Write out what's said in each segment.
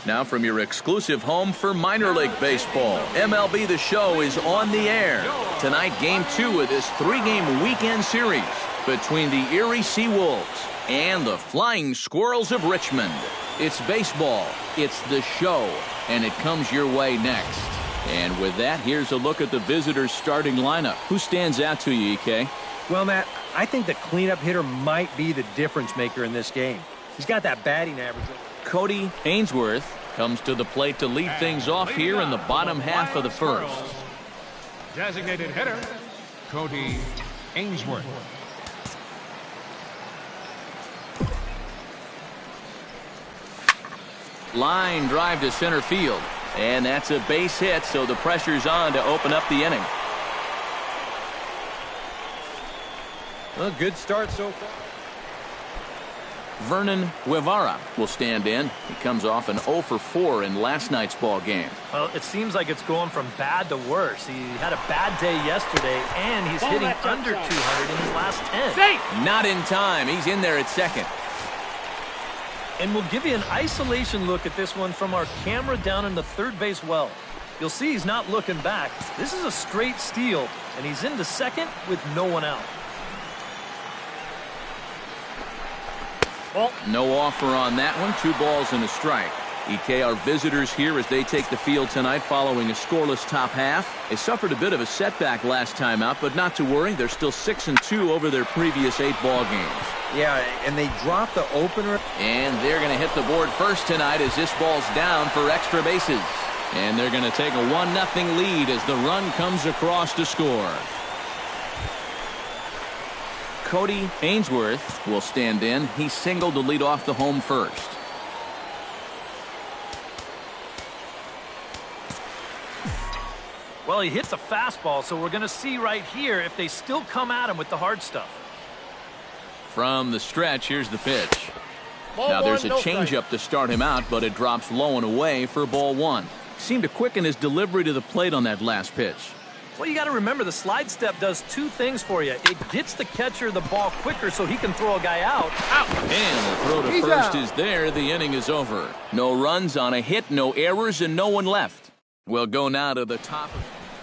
Now from your exclusive home for minor league baseball, MLB The Show is on the air. Tonight, Game 2 of this 3-game weekend series between the Erie Seawolves and the Flying Squirrels of Richmond. It's baseball, it's The Show, and it comes your way next. And with that, here's a look at the visitors' starting lineup. Who stands out to you, EK? Well, Matt, I think the cleanup hitter might be the difference maker in this game. He's got that batting average. Cody Ainsworth comes to the plate to lead things off here in the bottom half of the first. Designated hitter, Cody Ainsworth. Line drive to center field. And that's a base hit, so the pressure's on to open up the inning. Well, good start so far. Vernon Guevara will stand in. He comes off an 0 for 4 in last night's ball game. Well, it seems like it's going from bad to worse. He had a bad day yesterday, and he's hitting under 200 in his last 10. Safe. Not in time. He's in there at second. And we'll give you an isolation look at this one from our camera down in the third base well. You'll see he's not looking back. This is a straight steal, and he's into second with no one out. No offer on that one. 2 balls and a strike. EK, our visitors here as they take the field tonight following a scoreless top half. They suffered a bit of a setback last time out, but not to worry. They're still 6-2 over their previous 8 ball games. Yeah, and they dropped the opener. And they're going to hit the board first tonight as this ball's down for extra bases. And they're going to take a 1-0 lead as the run comes across to score. Cody Ainsworth will stand in. He singled to lead off the home first. Well, he hits a fastball, so we're going to see right here if they still come at him with the hard stuff. From the stretch, here's the pitch. Now there's a changeup to start him out, but it drops low and away for ball 1. Seemed to quicken his delivery to the plate on that last pitch. Well, you got to remember the slide step does 2 things for you. It gets the catcher the ball quicker so he can throw a guy out. And the throw to first is there. The inning is over. No runs on a hit, no errors, and no one left. We'll go now to the top.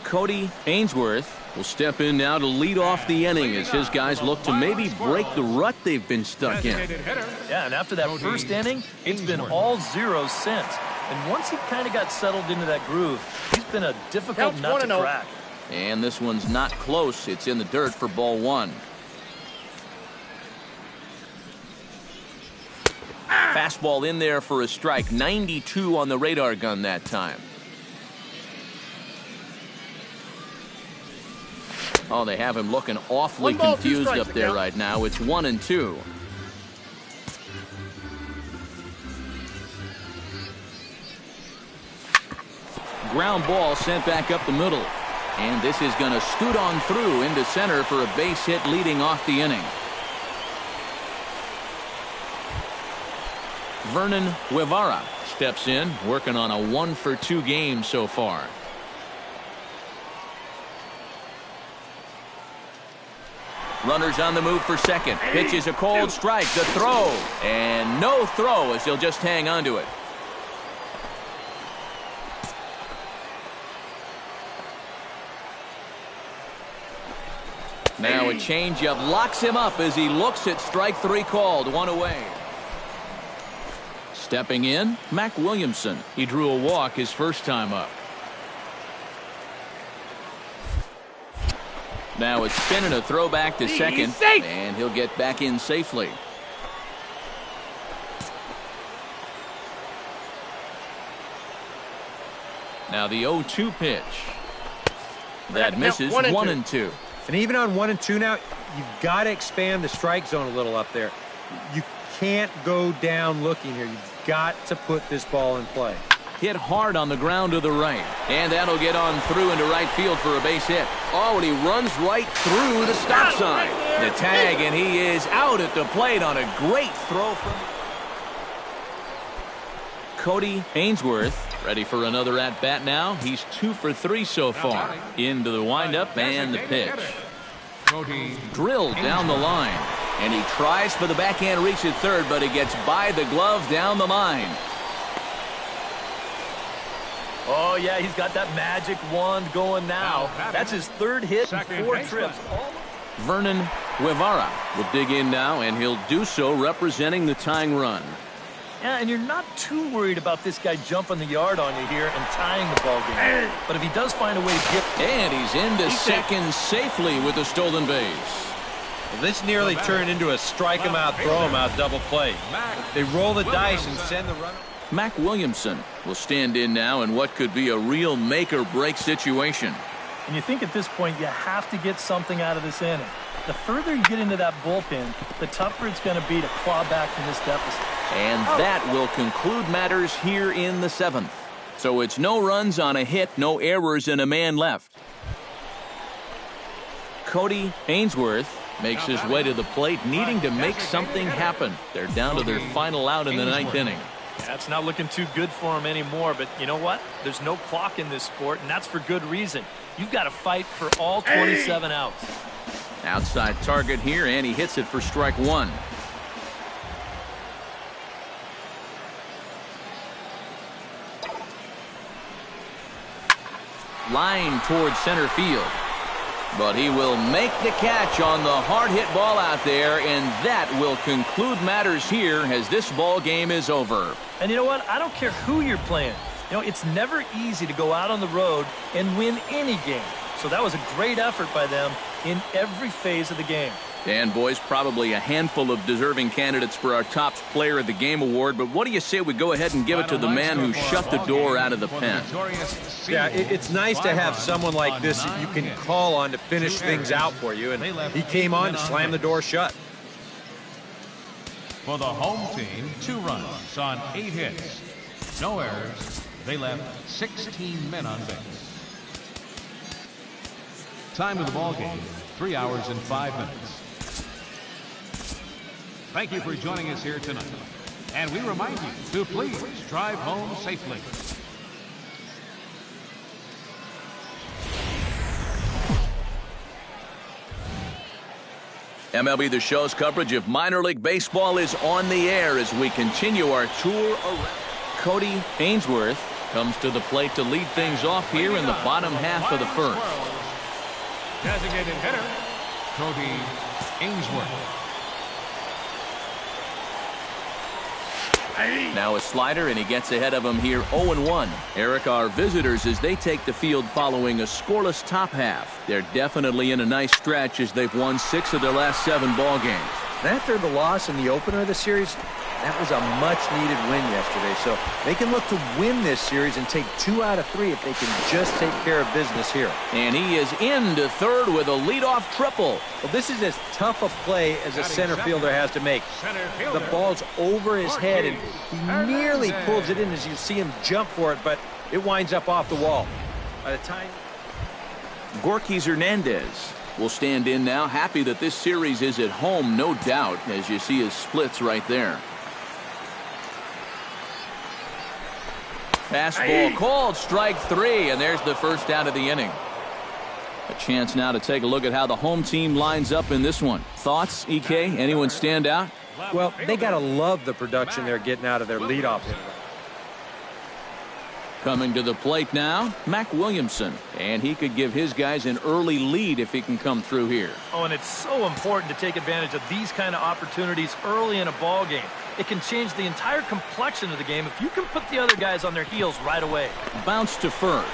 Cody Ainsworth will step in now to lead off the inning as his guys look to maybe break the rut they've been stuck in. Yeah, and after that first inning, it's been all zeros since. And once he kind of got settled into that groove, he's been a difficult nut to crack. And this one's not close. It's in the dirt for ball 1. Fastball in there for a strike. 92 on the radar gun that time. Oh, they have him looking awfully confused up there right now. It's 1-2. Ground ball sent back up the middle. And this is going to scoot on through into center for a base hit leading off the inning. Vernon Guevara steps in, working on a 1 for 2 game so far. Runners on the move for second. Pitch is a cold strike. The throw. And no throw as he'll just hang on to it. Now a changeup locks him up as he looks at strike 3 called. 1 away. Stepping in, Mac Williamson. He drew a walk his first time up. Now a spin and a throw back to second, and he'll get back in safely. Now the 0-2 pitch. That misses. 1-2. And even on 1-2 now, you've got to expand the strike zone a little up there. You can't go down looking here. You've got to put this ball in play. Hit hard on the ground to the right. And that'll get on through into right field for a base hit. Oh, and he runs right through the stop sign. The tag, and he is out at the plate on a great throw from Cody Ainsworth. Ready for another at-bat now. He's 2 for 3 so far. Into the windup and the pitch. Drilled down the line. And he tries for the backhand reach at third, but he gets by the glove down the line. Oh, yeah, he's got that magic wand going now. That's his third hit in 4 trips. Vernon Guevara will dig in now, and he'll do so representing the tying run. Yeah, and you're not too worried about this guy jumping the yard on you here and tying the ball game. But if he does find a way to get... And he's into second safely with the stolen base. Well, this nearly turned into a strike him out, throw him out double play. They roll the dice and send the runner. Mac Williamson will stand in now in what could be a real make-or-break situation. And you think at this point you have to get something out of this inning. The further you get into that bullpen, the tougher it's going to be to claw back from this deficit. And that will conclude matters here in the 7th. So it's no runs on a hit, no errors, and a man left. Cody Ainsworth makes his way to the plate, needing to make something happen. They're down to their final out in the 9th inning. That's not looking too good for him anymore, but you know what? There's no clock in this sport, and that's for good reason. You've got to fight for all 27 outs. Outside target here, and he hits it for strike 1. Line towards center field. But he will make the catch on the hard hit ball out there, and that will conclude matters here as this ball game is over. And you know what? I don't care who you're playing. You know, it's never easy to go out on the road and win any game. So that was a great effort by them in every phase of the game. And boys, probably a handful of deserving candidates for our top player of the game award, but what do you say we go ahead and give it to the man who shut the door out of the pen? Yeah, it's nice to have someone like this that you can call on to finish things out for you, and he came on to slam the door shut. For the home team, 2 runs on 8 hits. No errors. They left 16 men on base. Time of the ball game, 3 hours and 5 minutes. Thank you for joining us here tonight. And we remind you to please drive home safely. MLB The Show's coverage of minor league baseball is on the air as we continue our tour around. Cody Ainsworth comes to the plate to lead things off here in the bottom half of the first. Designated hitter, Cody Ainsworth. Now a slider, and he gets ahead of him here 0-1. Eric, our visitors, as they take the field following a scoreless top half. They're definitely in a nice stretch as they've won 6 of their last 7 ball games. And after the loss in the opener of the series, that was a much-needed win yesterday. So they can look to win this series and take 2 out of 3 if they can just take care of business here. And he is into third with a leadoff triple. Well, this is as tough a play as a center fielder has to make. The ball's over his head, and he nearly pulls it in as you see him jump for it, but it winds up off the wall. By the time... Gorkys Hernandez will stand in now, happy that this series is at home, no doubt, as you see his splits right there. Fastball called, strike 3, and there's the first out of the inning. A chance now to take a look at how the home team lines up in this one. Thoughts, EK? Anyone stand out? Well, they got to love the production they're getting out of their leadoff hitter. Coming to the plate now, Mac Williamson. And he could give his guys an early lead if he can come through here. Oh, and it's so important to take advantage of these kind of opportunities early in a ball game. It can change the entire complexion of the game if you can put the other guys on their heels right away. Bounce to first.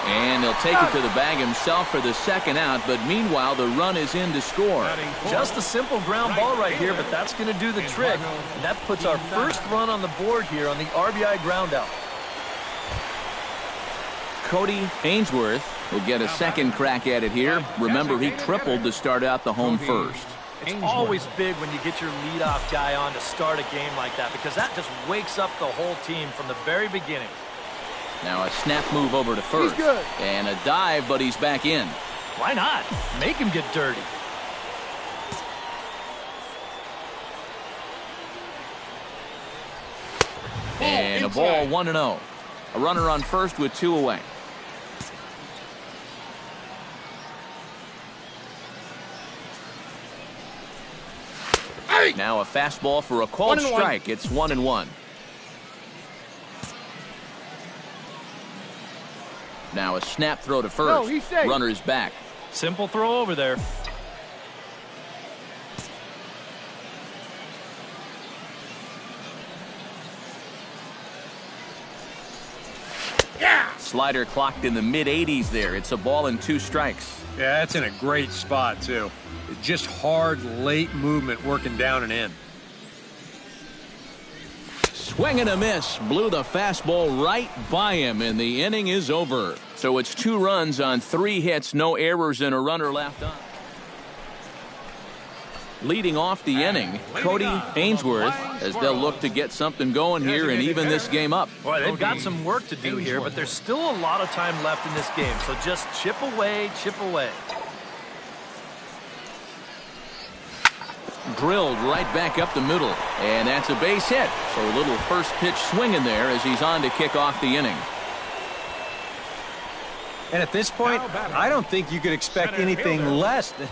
And he'll take it to the bag himself for the second out, but meanwhile the run is in to score. Just a simple ground ball right here, but that's going to do the trick. And that puts our first run on the board here on the RBI ground out. Cody Ainsworth will get a second crack at it here. Remember, he tripled to start out the home first. It's always big when you get your leadoff guy on to start a game like that because that just wakes up the whole team from the very beginning. Now a snap move over to first. He's good. And a dive, but he's back in. Why not? Make him get dirty. And a ball 1-0. A runner on first with 2 away. Now a fastball for a called strike. It's 1-1. Now a snap throw to first. Runner's back. Simple throw over there. Slider clocked in the mid-80s there. It's a ball and 2 strikes. Yeah, that's in a great spot, too. Just hard, late movement working down and in. Swing and a miss. Blew the fastball right by him, and the inning is over. So it's 2 runs on 3 hits, no errors, and a runner left on. Leading off the inning, Cody Ainsworth, as they'll look to get something going here and even this game up. Boy, they've got some work to do here, but there's still a lot of time left in this game, so just chip away, chip away. Drilled right back up the middle, and that's a base hit. So a little first pitch swing in there as he's on to kick off the inning. And at this point, I don't think you could expect anything less than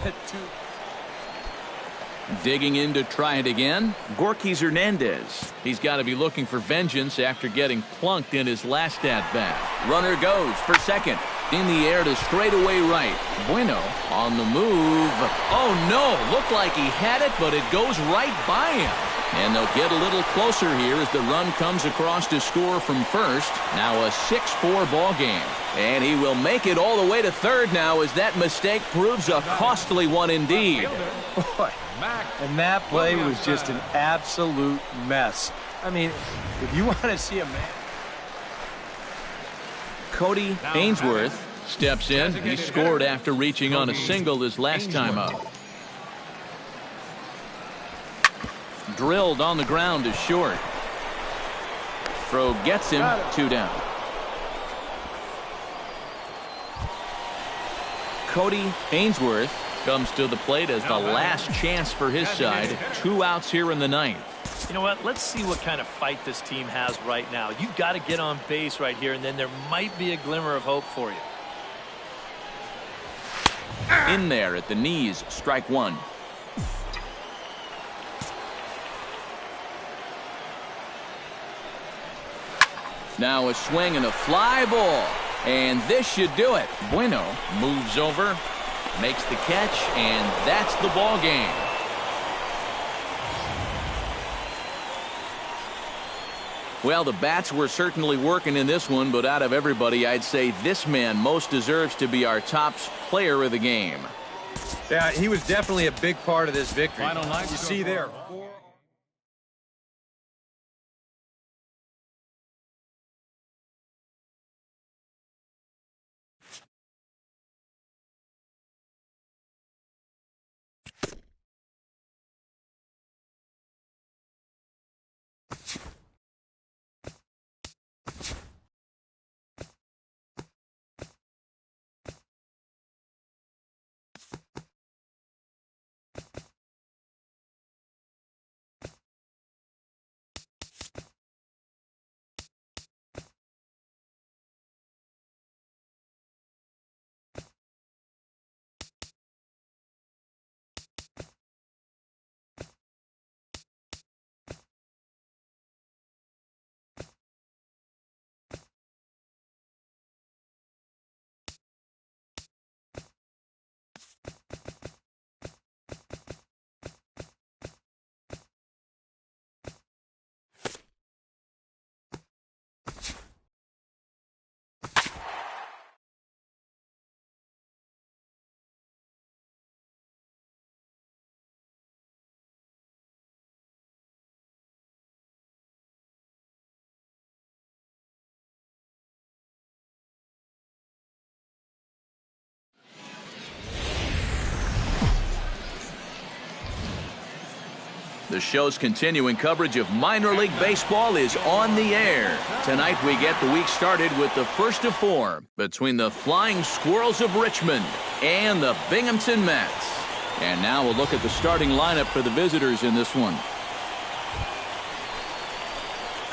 Digging in to try it again, Gorkys Hernandez. He's got to be looking for vengeance after getting plunked in his last at-bat. Runner goes for second. In the air to straightaway right. Bueno on the move. Oh, no. Looked like he had it, but it goes right by him. And they'll get a little closer here as the run comes across to score from first. Now a 6-4 ball game. And he will make it all the way to third now as that mistake proves a costly one indeed. Boy. And that play was just an absolute mess. I mean, if you want to see a man. Cody Ainsworth steps in. He scored after reaching on a single his last time up. Drilled on the ground is short. Throw gets him 2 down. Cody Ainsworth comes to the plate as the last chance for his side. 2 outs here in the 9th. You know what? Let's see what kind of fight this team has right now. You've got to get on base right here, and then there might be a glimmer of hope for you. In there at the knees, strike 1. Now a swing and a fly ball. And this should do it. Bueno moves over, makes the catch, and that's the ball game. Well, the bats were certainly working in this one, but out of everybody, I'd say this man most deserves to be our top player of the game. Yeah, he was definitely a big part of this victory. You see there. The show's continuing coverage of minor league baseball is on the air. Tonight we get the week started with the first of 4 between the Flying Squirrels of Richmond and the Binghamton Mets. And now we'll look at the starting lineup for the visitors in this one.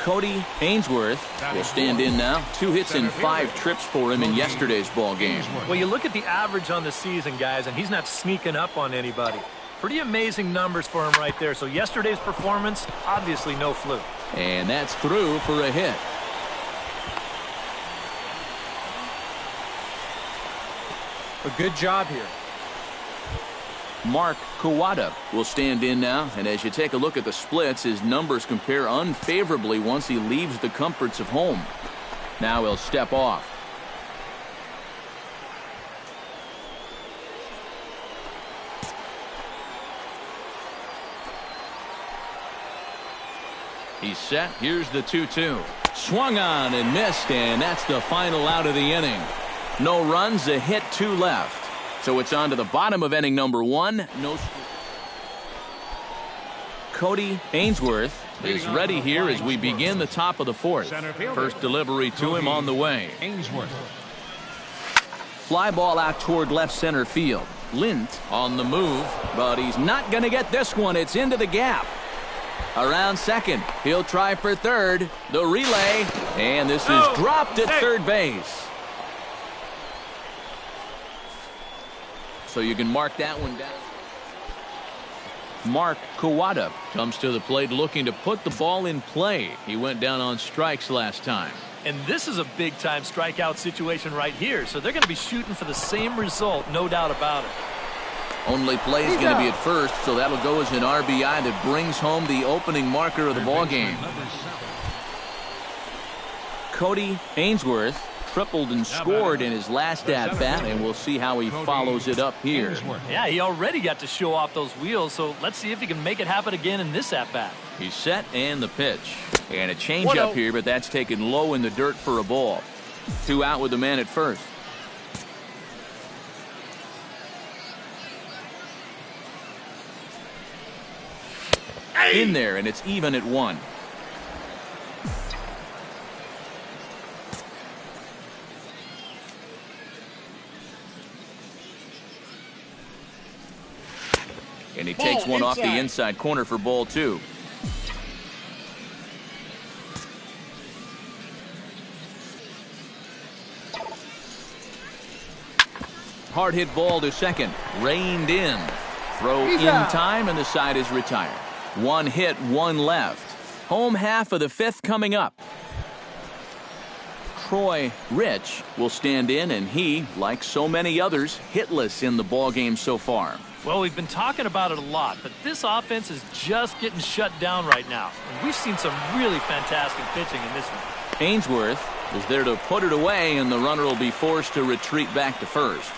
Cody Ainsworth will stand in now. 2 hits and 5 trips for him in yesterday's ball game. Well, you look at the average on the season, guys, and he's not sneaking up on anybody. Pretty amazing numbers for him right there. So yesterday's performance, obviously no fluke. And that's through for a hit. A good job here. Mark Kawada will stand in now, and as you take a look at the splits, his numbers compare unfavorably once he leaves the comforts of home. Now he'll step off. He's set. Here's the 2-2. Swung on and missed, and that's the final out of the inning. No runs, a hit, 2 left. So it's on to the bottom of inning number 1. No. Cody Ainsworth is ready here as we begin the top of the 4th. First delivery to him on the way. Ainsworth. Fly ball out toward left center field. Lint on the move, but he's not going to get this one. It's into the gap. Around second. He'll try for third. The relay. And this is dropped at third base. So you can mark that one down. Mark Kawada comes to the plate looking to put the ball in play. He went down on strikes last time. And this is a big-time strikeout situation right here. So they're going to be shooting for the same result, no doubt about it. Only play is going to be at first, so that'll go as an RBI that brings home the opening marker of the ball game. Cody Ainsworth tripled and scored in his last at-bat, and we'll see how he follows it up here. Yeah, he already got to show off those wheels, so let's see if he can make it happen again in this at-bat. He's set, and the pitch. And a change-up here, but that's taken low in the dirt for a ball. 2 out with the man at first. In there, and it's even at 1. And he takes one off the inside corner for ball 2. Hard hit ball to second. Reined in. Throw in time, and the side is retired. 1 hit, 1 left. Home half of the 5th coming up. Troy Rich will stand in, and he, like so many others, hitless in the ballgame so far. Well, we've been talking about it a lot, but this offense is just getting shut down right now. And we've seen some really fantastic pitching in this one. Ainsworth is there to put it away, and the runner will be forced to retreat back to first.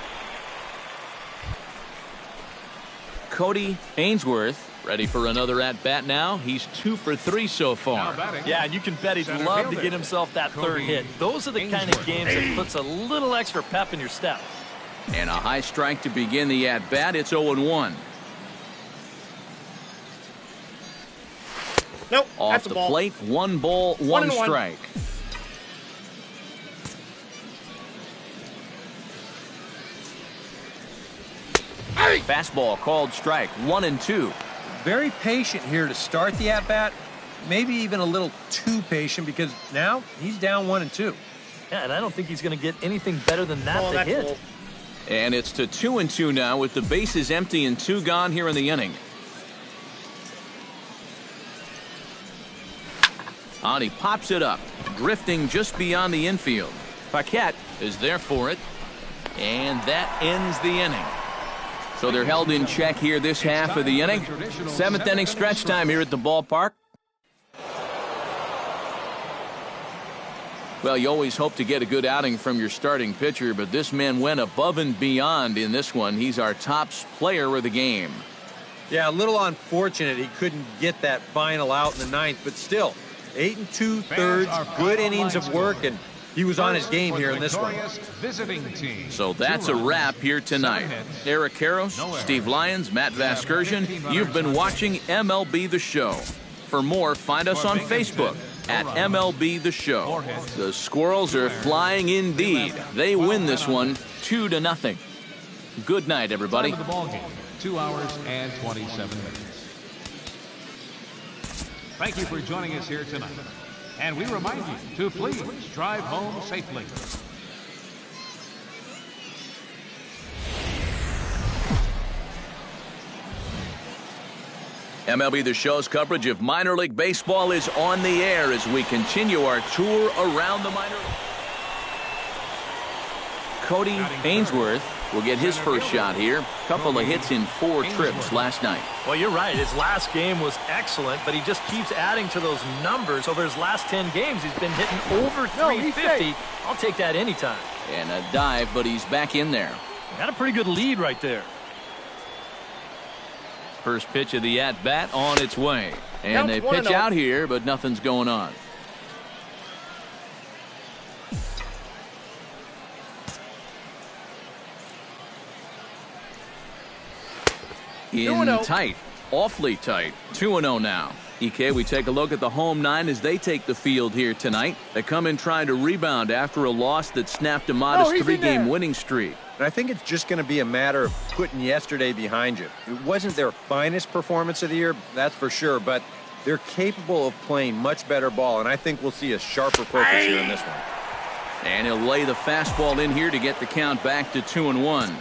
Cody Ainsworth ready for another at-bat now. He's 2 for 3 so far. Yeah, and you can bet he'd love to get himself that third hit. Those are the kind of games that puts a little extra pep in your step. And a high strike to begin the at-bat. It's 0-1. Nope. Off the plate, 1 ball, 1 strike. Fastball called strike. 1-2. Very patient here to start the at-bat. Maybe even a little too patient because now he's down 1-2. Yeah, and I don't think he's going to get anything better than that to hit. Cool. And it's to 2-2 now with the bases empty and 2 gone here in the inning. On he pops it up, drifting just beyond the infield. Paquette is there for it, and that ends the inning. So they're held in check here this half of the inning. 7th inning stretch time here at the ballpark. Well, you always hope to get a good outing from your starting pitcher, but this man went above and beyond in this one. He's our top player of the game. Yeah, a little unfortunate he couldn't get that final out in the 9th, but still, 8 2/3, good innings of work, and he was on his game here in this one. So that's a wrap here tonight. Eric Karros, Steve Lyons, Matt Vasgersian, you've been watching MLB The Show. For more, find us on Facebook at MLB The Show. The Squirrels are flying indeed. They win this one 2-0. Good night, everybody. Time of the ball game, 2 hours and 27 minutes. Thank you for joining us here tonight. And we remind you to please drive home safely. MLB The Show's coverage of minor league baseball is on the air as we continue our tour around the minor league. Cody Ainsworth will get his first shot here. Couple of hits in 4 trips last night. Well, you're right. His last game was excellent, but he just keeps adding to those numbers. Over his last 10 games, he's been hitting over 350. I'll take that anytime. And a dive, but he's back in there. Got a pretty good lead right there. First pitch of the at-bat on its way. And they pitch out here, but nothing's going on. In tight. Awfully tight. 2-0 now. EK, we take a look at the home 9 as they take the field here tonight. They come in trying to rebound after a loss that snapped a modest 3-game winning streak. And I think it's just going to be a matter of putting yesterday behind you. It wasn't their finest performance of the year, that's for sure, but they're capable of playing much better ball, and I think we'll see a sharper focus here in this one. And he'll lay the fastball in here to get the count back to 2-1.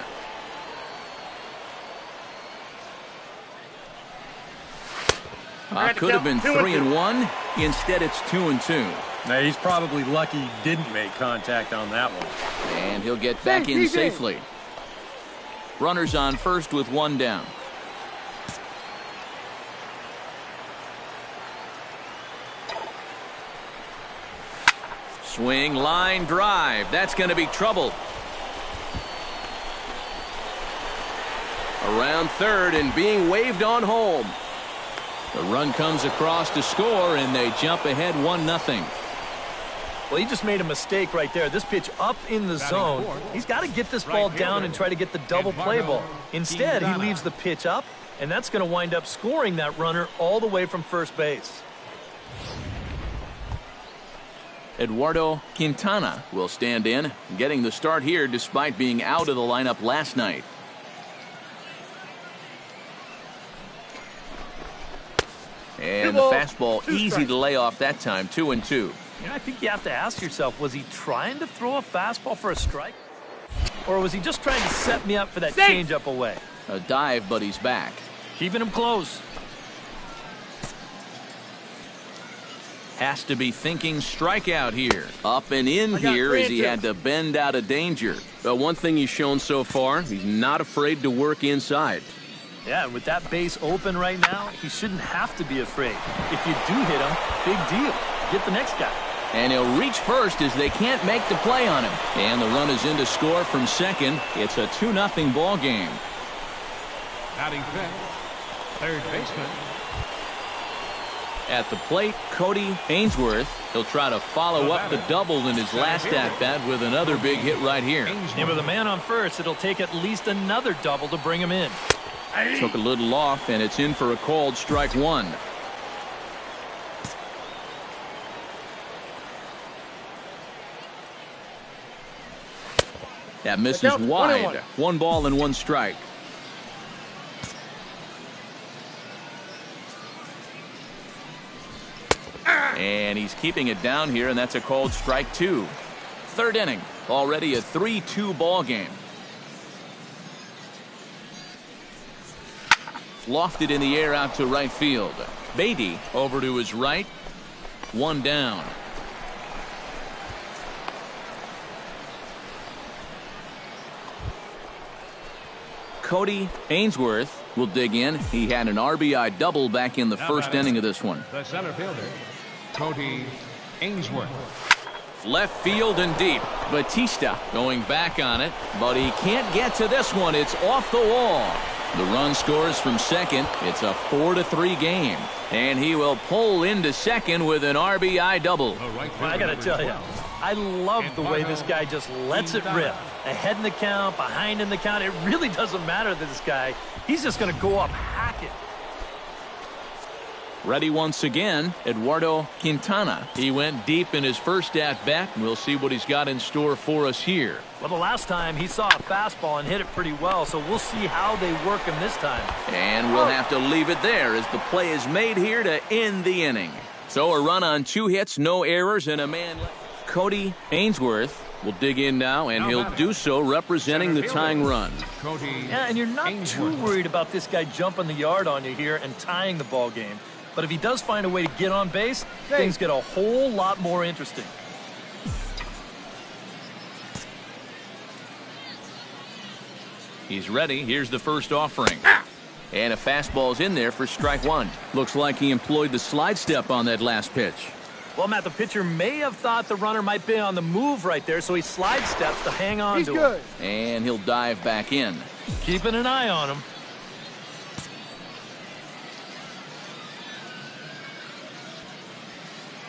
Could have been 3-1. Instead, it's 2-2. Now, he's probably lucky he didn't make contact on that one. And he'll get back in safely. Runners on first with 1 down. Swing, line, drive. That's going to be trouble. Around third and being waved on home. The run comes across to score, and they jump ahead 1-0. Well, he just made a mistake right there. This pitch up in the zone. He's got to get this ball down and try to get the double play ball. Instead, he leaves the pitch up, and that's going to wind up scoring that runner all the way from first base. Eduardo Quintana will stand in, getting the start here despite being out of the lineup last night. And the fastball easy to lay off that time, 2-2. You know, I think you have to ask yourself, was he trying to throw a fastball for a strike? Or was he just trying to set me up for that changeup away? A dive, but he's back. Keeping him close. Has to be thinking strikeout here. Up and in here as he had to bend out of danger. But one thing he's shown so far, he's not afraid to work inside. Yeah, and with that base open right now, he shouldn't have to be afraid. If you do hit him, big deal. Get the next guy. And he'll reach first as they can't make the play on him. And the run is in to score from second. It's a 2-0 ball game. Batting fifth, third baseman. At the plate, Cody Ainsworth. He'll try to follow up the double in his last at-bat with another big hit right here. And with a man on first, it'll take at least another double to bring him in. Took a little off, and it's in for a called strike 1. That misses wide. 1 ball and 1 strike. And he's keeping it down here, and that's a called strike 2. Third inning. Already a 3-2 ball game. Lofted in the air out to right field. Beatty over to his right. 1 down. Cody Ainsworth will dig in. He had an RBI double back in the first inning of this one. The center fielder, Cody Ainsworth. Left field and deep. Batista going back on it, but he can't get to this one. It's off the wall. The run scores from second. It's a 4-3 game. And he will pull into second with an RBI double. I got to tell you, I love the way this guy just lets it rip. Ahead in the count, behind in the count. It really doesn't matter to this guy. He's just going to go up hacking. Ready once again, Eduardo Quintana. He went deep in his first at-bat. We'll see what he's got in store for us here. Well, the last time he saw a fastball and hit it pretty well, so we'll see how they work him this time. And we'll have to leave it there as the play is made here to end the inning. So a run on 2 hits, no errors, and a man left. Cody Ainsworth will dig in now, and he'll do so representing the tying run. Yeah, and you're not too worried about this guy jumping the yard on you here and tying the ball game. But if he does find a way to get on base, things get a whole lot more interesting. He's ready. Here's the first offering. And a fastball's in there for strike one. Looks like he employed the slide step on that last pitch. Well, Matt, the pitcher may have thought the runner might be on the move right there, so he slide steps to hang on to him. And he'll dive back in. Keeping an eye on him.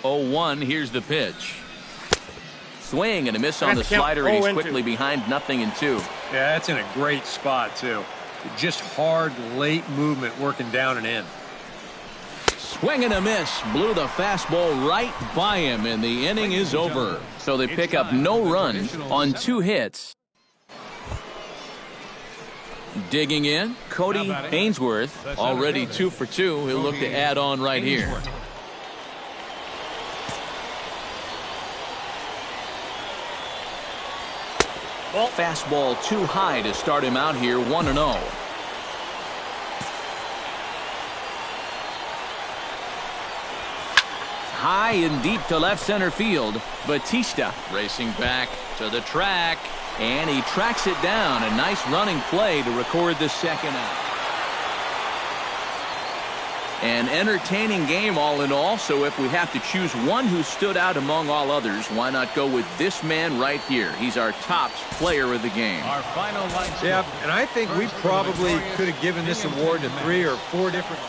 0-1, here's the pitch. Swing and a miss on the slider, and he's quickly behind 0-2. Yeah, that's in a great spot, too. Just hard, late movement working down and in. Swing and a miss. Blew the fastball right by him, and the inning is over. So they pick up no runs on 2 hits. Digging in, Cody Ainsworth, already 2 for 2. He'll look to add on right here. Fastball too high to start him out here, 1-0. High and deep to left center field. Batista racing back to the track, and he tracks it down. A nice running play to record the second out. An entertaining game all in all, so if we have to choose one who stood out among all others, why not go with this man right here? He's our top player of the game. Our final line. Yeah, and I think we probably could have given this award to 3 or 4 different.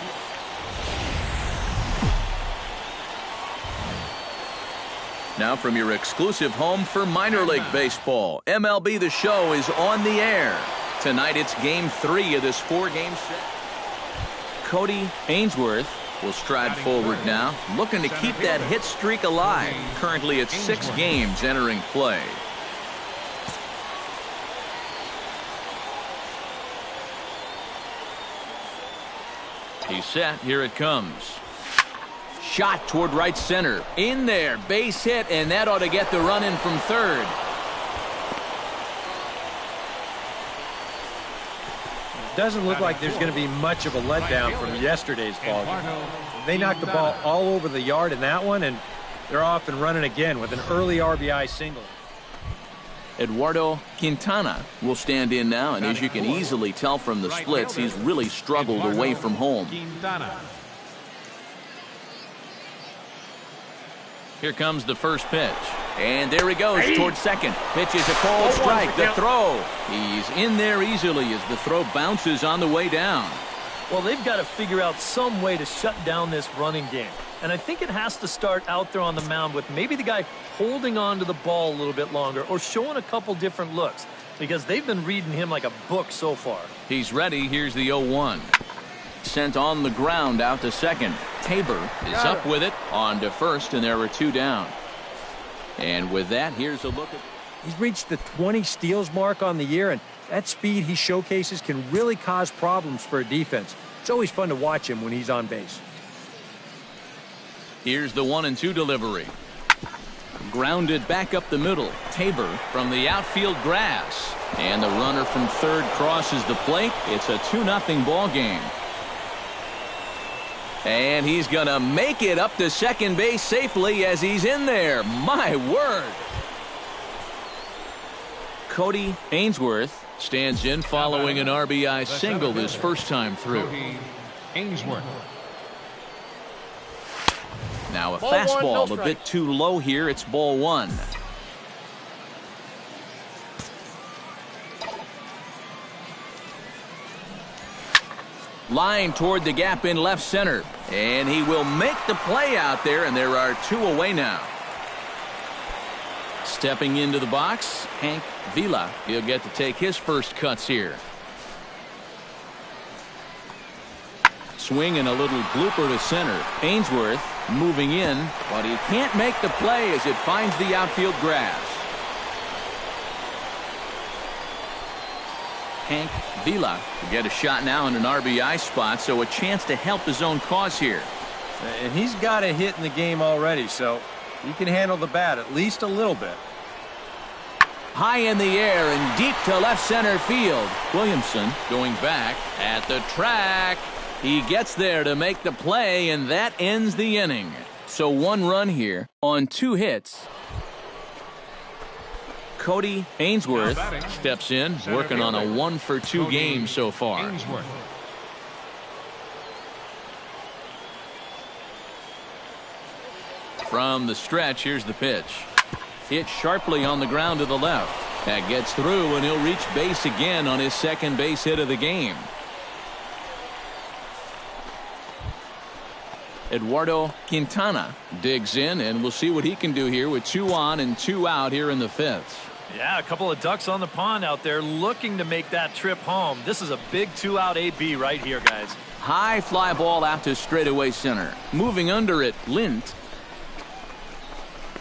Now from your exclusive home for minor league baseball, MLB The Show is on the air. Tonight it's Game 3 of this 4-game set. Cody Ainsworth will stride forward now, looking to keep that hit streak alive. Currently at 6 games entering play. He's set. Here it comes. Shot toward right center. In there. Base hit, and that ought to get the run in from third. Doesn't look like there's going to be much of a letdown from yesterday's ball game. They knocked the ball all over the yard in that one, and they're off and running again with an early RBI single. Eduardo Quintana will stand in now, and as you can easily tell from the splits, he's really struggled away from home. Here comes the first pitch. And there he goes towards second. Pitch is a cold strike. The throw. He's in there easily as the throw bounces on the way down. Well, they've got to figure out some way to shut down this running game. And I think it has to start out there on the mound with maybe the guy holding on to the ball a little bit longer or showing a couple different looks, because they've been reading him like a book so far. He's ready. Here's the 0-1. Sent on the ground out to second. Tabor is up with it on to first, and there are 2 down. And with that, here's a look at. He's reached the 20 steals mark on the year, and that speed he showcases can really cause problems for a defense. It's always fun to watch him when he's on base. Here's the 1-2 delivery. Grounded back up the middle. Tabor from the outfield grass. And the runner from third crosses the plate. It's a 2-0 ball game. And he's going to make it up to second base safely as he's in there. My word. Cody Ainsworth stands in following an RBI single his first time through. Ainsworth. Now a fastball a bit too low here. It's ball 1. Line toward the gap in left center. And he will make the play out there, and there are 2 away now. Stepping into the box, Hank Vila. He'll get to take his first cuts here. Swing and a little blooper to center. Ainsworth moving in, but he can't make the play as it finds the outfield grass. Hank Vila will get a shot now in an RBI spot, so a chance to help his own cause here. And he's got a hit in the game already, so he can handle the bat at least a little bit. High in the air and deep to left center field. Williamson going back at the track. He gets there to make the play, and that ends the inning. So 1 run here on 2 hits. Cody Ainsworth steps in, working on a 1-for-2 game so far. Ainsworth. From the stretch, here's the pitch. Hit sharply on the ground to the left. That gets through, and he'll reach base again on his second base hit of the game. Eduardo Quintana digs in, and we'll see what he can do here with 2 on and 2 out here in the 5th. Yeah, a couple of ducks on the pond out there looking to make that trip home. This is a big 2-out AB right here, guys. High fly ball out to straightaway center. Moving under it, Lint.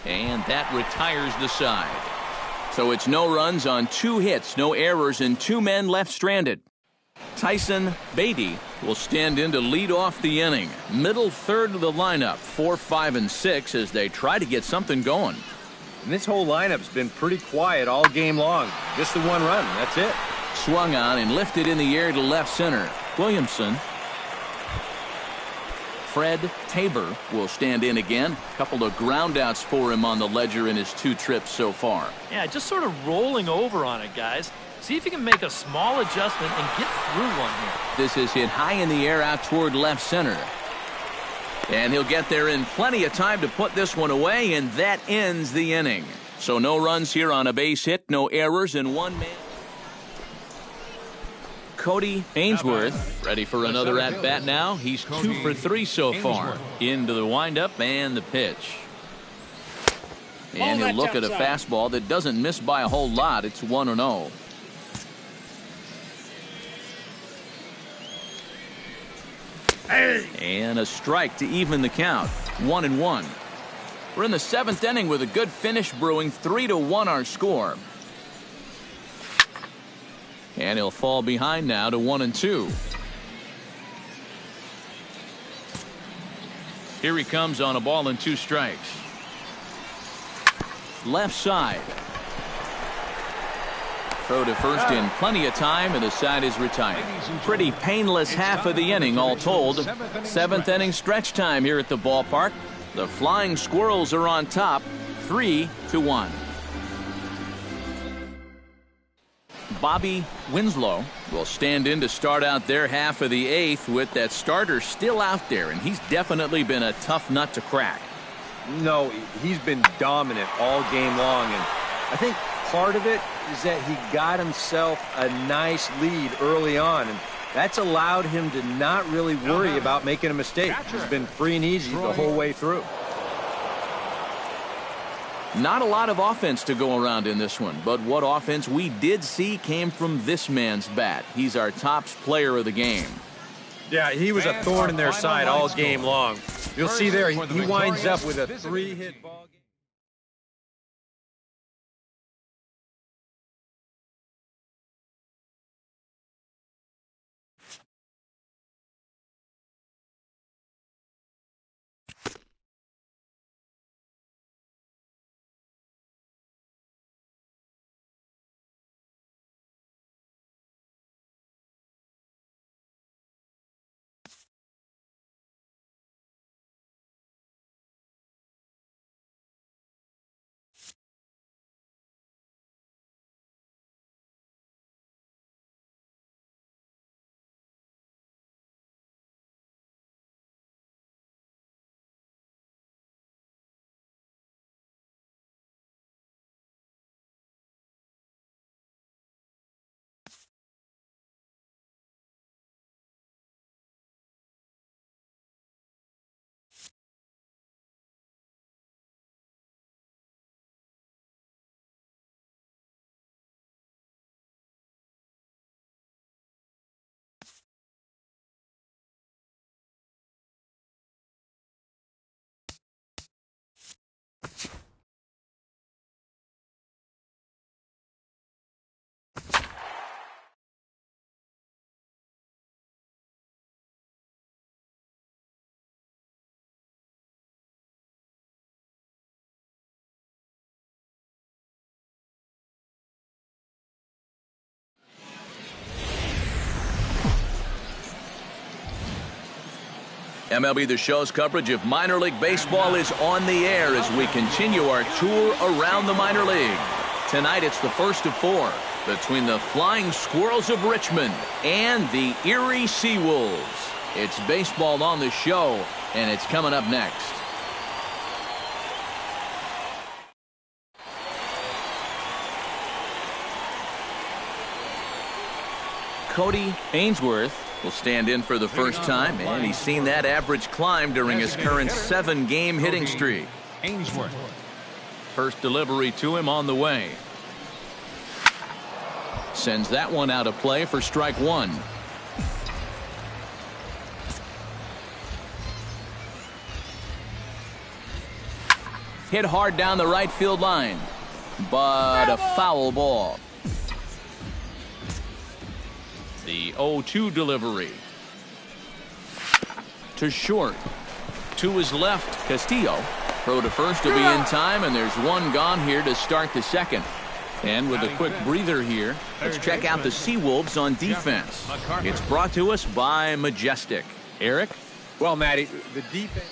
And that retires the side. So it's no runs on 2 hits, no errors, and 2 men left stranded. Tyson Beatty will stand in to lead off the inning. Middle third of the lineup, 4, 5, and 6 as they try to get something going. And this whole lineup's been pretty quiet all game long. Just the 1 run, that's it. Swung on and lifted in the air to left center. Williamson. Fred Tabor will stand in again. A couple of groundouts for him on the ledger in his 2 trips so far. Yeah, just sort of rolling over on it, guys. See if you can make a small adjustment and get through one here. This is hit high in the air out toward left center. And he'll get there in plenty of time to put this one away, and that ends the inning. So no runs here on a base hit, no errors, and 1 man. Cody Ainsworth ready for another at-bat now. He's 2 for 3 so far. Into the windup and the pitch. And he'll look at a fastball that doesn't miss by a whole lot. It's 1-0. And a strike to even the count. 1-1. We're in the 7th inning with a good finish brewing. 3-1 our score. And he'll fall behind now to 1-2. Here he comes on a ball and 2 strikes. Left side. Throw to first in plenty of time, and the side is retired. Pretty painless half of the inning all told. 7th inning stretch time here at the ballpark. The Flying Squirrels are on top, 3-1. Bobby Winslow will stand in to start out their half of the 8th with that starter still out there, and he's definitely been a tough nut to crack. No, he's been dominant all game long, and I think part of it is that he got himself a nice lead early on, and that's allowed him to not really worry about making a mistake. He's been free and easy the whole way through. Not a lot of offense to go around in this one, but what offense we did see came from this man's bat. He's our top player of the game. Yeah, he was a thorn in their side all game long. You'll see there, he winds up with a 3-hit ball game. MLB The Show's coverage of minor league baseball is on the air as we continue our tour around the minor leagues. Tonight it's the first of 4 between the Flying Squirrels of Richmond and the Erie Seawolves. It's baseball on the show, and it's coming up next. Cody Ainsworth will stand in for the first time, and he's seen that average climb during his current 7-game hitting streak. Ainsworth. First delivery to him on the way. Sends that one out of play for strike 1. Hit hard down the right field line, but a foul ball. The 0-2 delivery. To short. To his left, Castillo. Throw to first to be in time, and there's one gone here to start the second. And with a quick breather here, let's check out the Seawolves on defense. It's brought to us by Majestic. Eric? Well, Matty, the defense.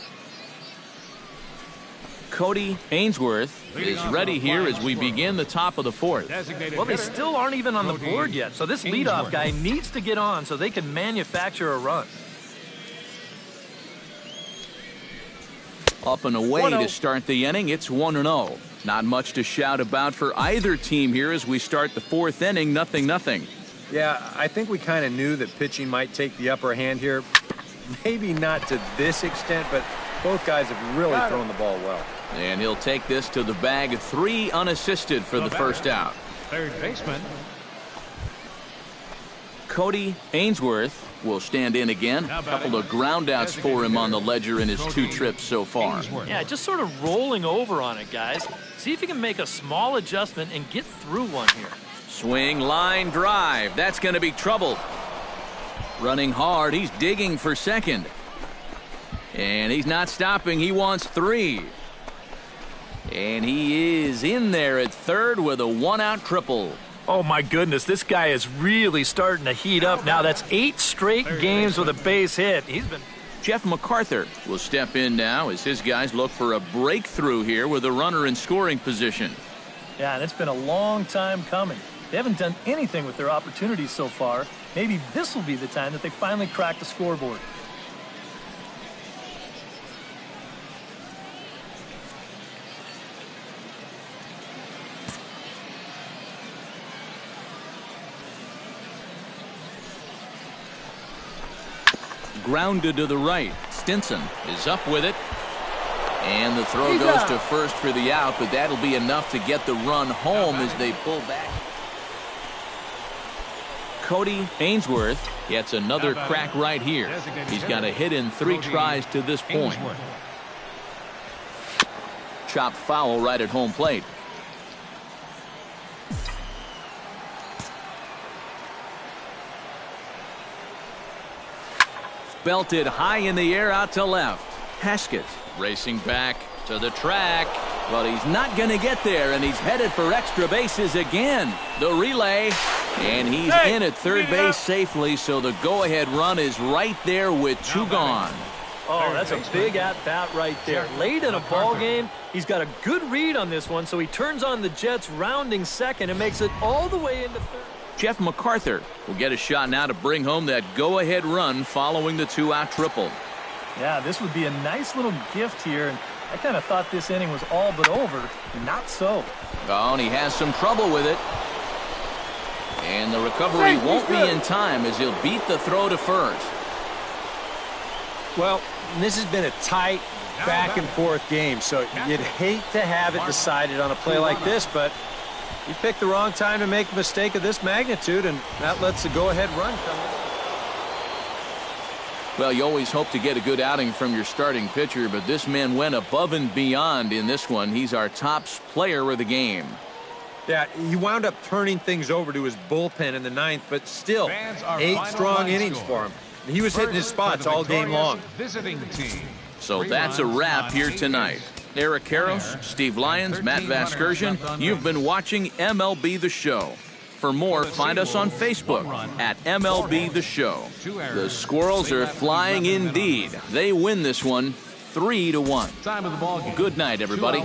Cody Ainsworth is ready here as we begin the top of the 4th. Well, they still aren't even on the board yet, so this leadoff guy needs to get on so they can manufacture a run. Up and away to start the inning. It's 1-0. Not much to shout about for either team here as we start the 4th inning. 0-0. Yeah, I think we kind of knew that pitching might take the upper hand here. Maybe not to this extent, but both guys have really thrown the ball well. And he'll take this to the bag. 3 unassisted for the first out. Third baseman. Cody Ainsworth will stand in again. A couple of ground outs for him on the ledger in his 2 trips so far. Yeah, just sort of rolling over on it, guys. See if you can make a small adjustment and get through one here. Swing, line, drive. That's going to be trouble. Running hard. He's digging for second. And he's not stopping. He wants 3. And he is in there at third with a 1-out triple. Oh, my goodness. This guy is really starting to heat up now. That's 8 straight games with a base hit. Jeff MacArthur will step in now as his guys look for a breakthrough here with a runner in scoring position. Yeah, and it's been a long time coming. They haven't done anything with their opportunities so far. Maybe this will be the time that they finally crack the scoreboard. Grounded to the right. Stinson is up with it. And the throw goes to first for the out, but that'll be enough to get the run home as they pull back. Cody Ainsworth gets another crack right here. He's got a hit in 3 tries to this point. Chopped foul right at home plate. Belted high in the air out to left. Haskett racing back to the track, but he's not going to get there, and he's headed for extra bases again. The relay, and he's in at third base safely, so the go-ahead run is right there with 2 gone. Oh, that's a big at-bat right there. Late in a ball game, he's got a good read on this one, so he turns on the Jets rounding second and makes it all the way into third. Jeff MacArthur will get a shot now to bring home that go-ahead run following the 2-out triple. Yeah, this would be a nice little gift here, and I kind of thought this inning was all but over. Not so. Oh, and he has some trouble with it. And the recovery won't be in time as he'll beat the throw to first. Well, this has been a tight back-and-forth game, so you'd hate to have it decided on a play like this, but you picked the wrong time to make a mistake of this magnitude, and that lets the go-ahead run come in. Well, you always hope to get a good outing from your starting pitcher, but this man went above and beyond in this one. He's our top player of the game. Yeah, he wound up turning things over to his bullpen in the 9th, but still, 8 strong innings for him. He was hitting his spots all game long. So that's a wrap here tonight. Eric Karros, Steve Lyons, Matt Vasgersian, you've been watching MLB The Show. For more, find us on Facebook at MLB The Show. The Squirrels are flying indeed. They win this one 3-1. Time of the ball game. Good night, everybody.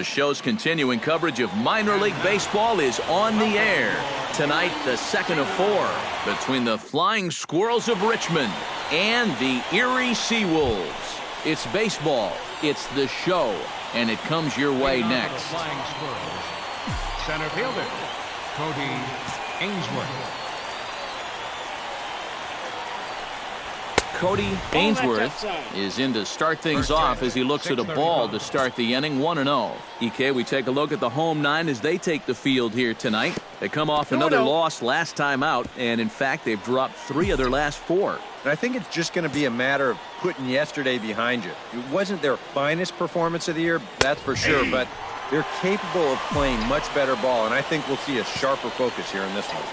The show's continuing coverage of minor league baseball is on the air. Tonight, the second of 4 between the Flying Squirrels of Richmond and the Erie Seawolves. It's baseball, it's the show, and it comes your way next. Flying Squirrels, center fielder, Cody Ainsworth. Cody Ainsworth is in to start things off as he looks at a ball to start the inning, 1-0. EK, we take a look at the home 9 as they take the field here tonight. They come off another loss last time out, and in fact, they've dropped 3 of their last 4. And I think it's just going to be a matter of putting yesterday behind you. It wasn't their finest performance of the year, that's for sure, but they're capable of playing much better ball, and I think we'll see a sharper focus here in this one.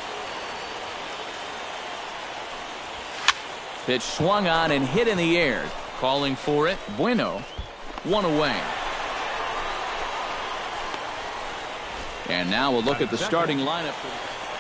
Pitch swung on and hit in the air. Calling for it, Bueno. 1 away. And now we'll look at the starting lineup.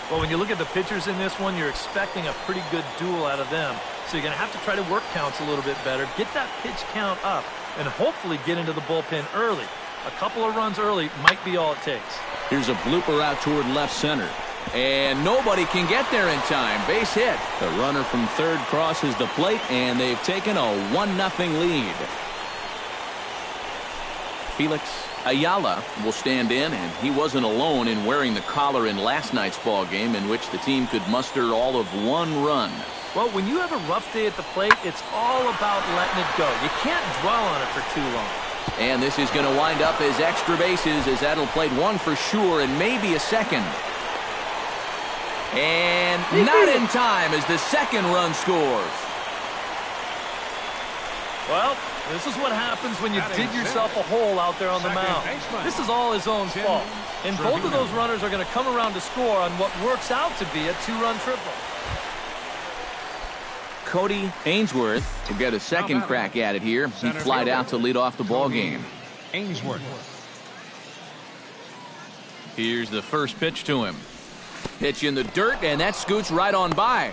Well, when you look at the pitchers in this one, you're expecting a pretty good duel out of them. So you're going to have to try to work counts a little bit better, get that pitch count up, and hopefully get into the bullpen early. A couple of runs early might be all it takes. Here's a blooper out toward left center. And nobody can get there in time. Base hit. The runner from third crosses the plate, and they've taken a 1-0 lead. Felix Ayala will stand in, and he wasn't alone in wearing the collar in last night's ball game, in which the team could muster all of 1 run. Well, when you have a rough day at the plate, it's all about letting it go. You can't dwell on it for too long. And this is going to wind up as extra bases, as that'll play 1 for sure and maybe a second. And not in time as the second run scores. Well, this is what happens when you dig yourself a hole out there on the mound. This is all his own fault. And both of those runners are going to come around to score on what works out to be a 2-run triple. Cody Ainsworth will get a second crack at it here. He flied out to lead off the ball game. Ainsworth. Here's the first pitch to him. Pitch in the dirt, and that scoots right on by.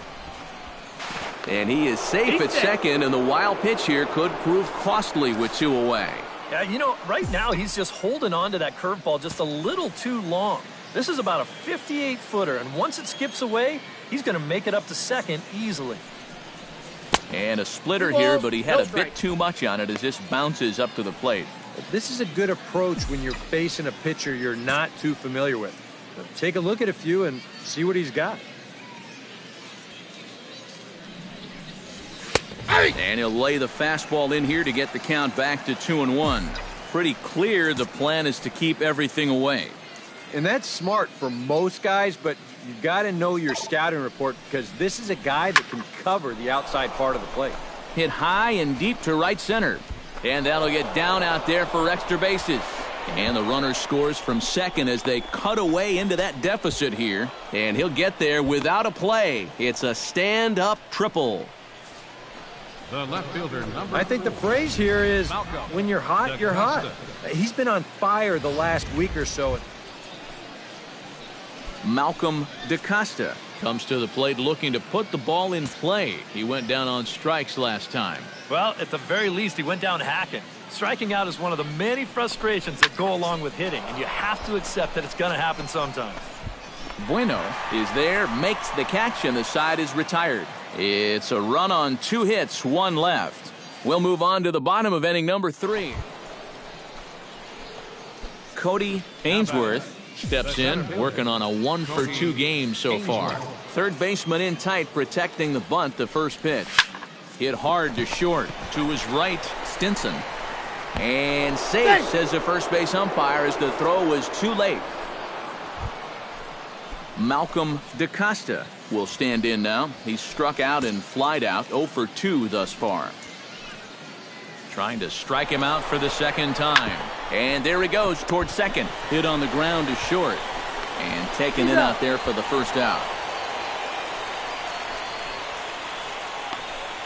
And he is safe at second, and the wild pitch here could prove costly with 2 away. Yeah, you know, right now he's just holding on to that curveball just a little too long. This is about a 58-footer, and once it skips away, he's going to make it up to second easily. And a splitter here, but he had a bit too much on it as this bounces up to the plate. This is a good approach when you're facing a pitcher you're not too familiar with. Take a look at a few and see what he's got. And he'll lay the fastball in here to get the count back to 2-1. Pretty clear the plan is to keep everything away. And that's smart for most guys, but you've got to know your scouting report because this is a guy that can cover the outside part of the plate. Hit high and deep to right center. And that'll get down out there for extra bases. And the runner scores from second as they cut away into that deficit here. And he'll get there without a play. It's a stand-up triple. The left fielder, I think the phrase here is, when you're hot, you're hot. He's been on fire the last week or so. Malcolm DaCosta comes to the plate looking to put the ball in play. He went down on strikes last time. Well, at the very least, he went down hacking. Striking out is one of the many frustrations that go along with hitting, and you have to accept that it's going to happen sometimes. Bueno is there, makes the catch, and the side is retired. It's a run on 2 hits, 1 left. We'll move on to the bottom of inning number 3. Cody Ainsworth steps in, working on a 1-for-2 game so far. Third baseman in tight, protecting the bunt, the first pitch. Hit hard to short. To his right, Stinson. And safe, says the first base umpire, as the throw was too late. Malcolm DaCosta will stand in now. He's struck out and flied out, 0 for 2 thus far. Trying to strike him out for the second time. And there he goes towards second. Hit on the ground to short. And taken in out there for the first out.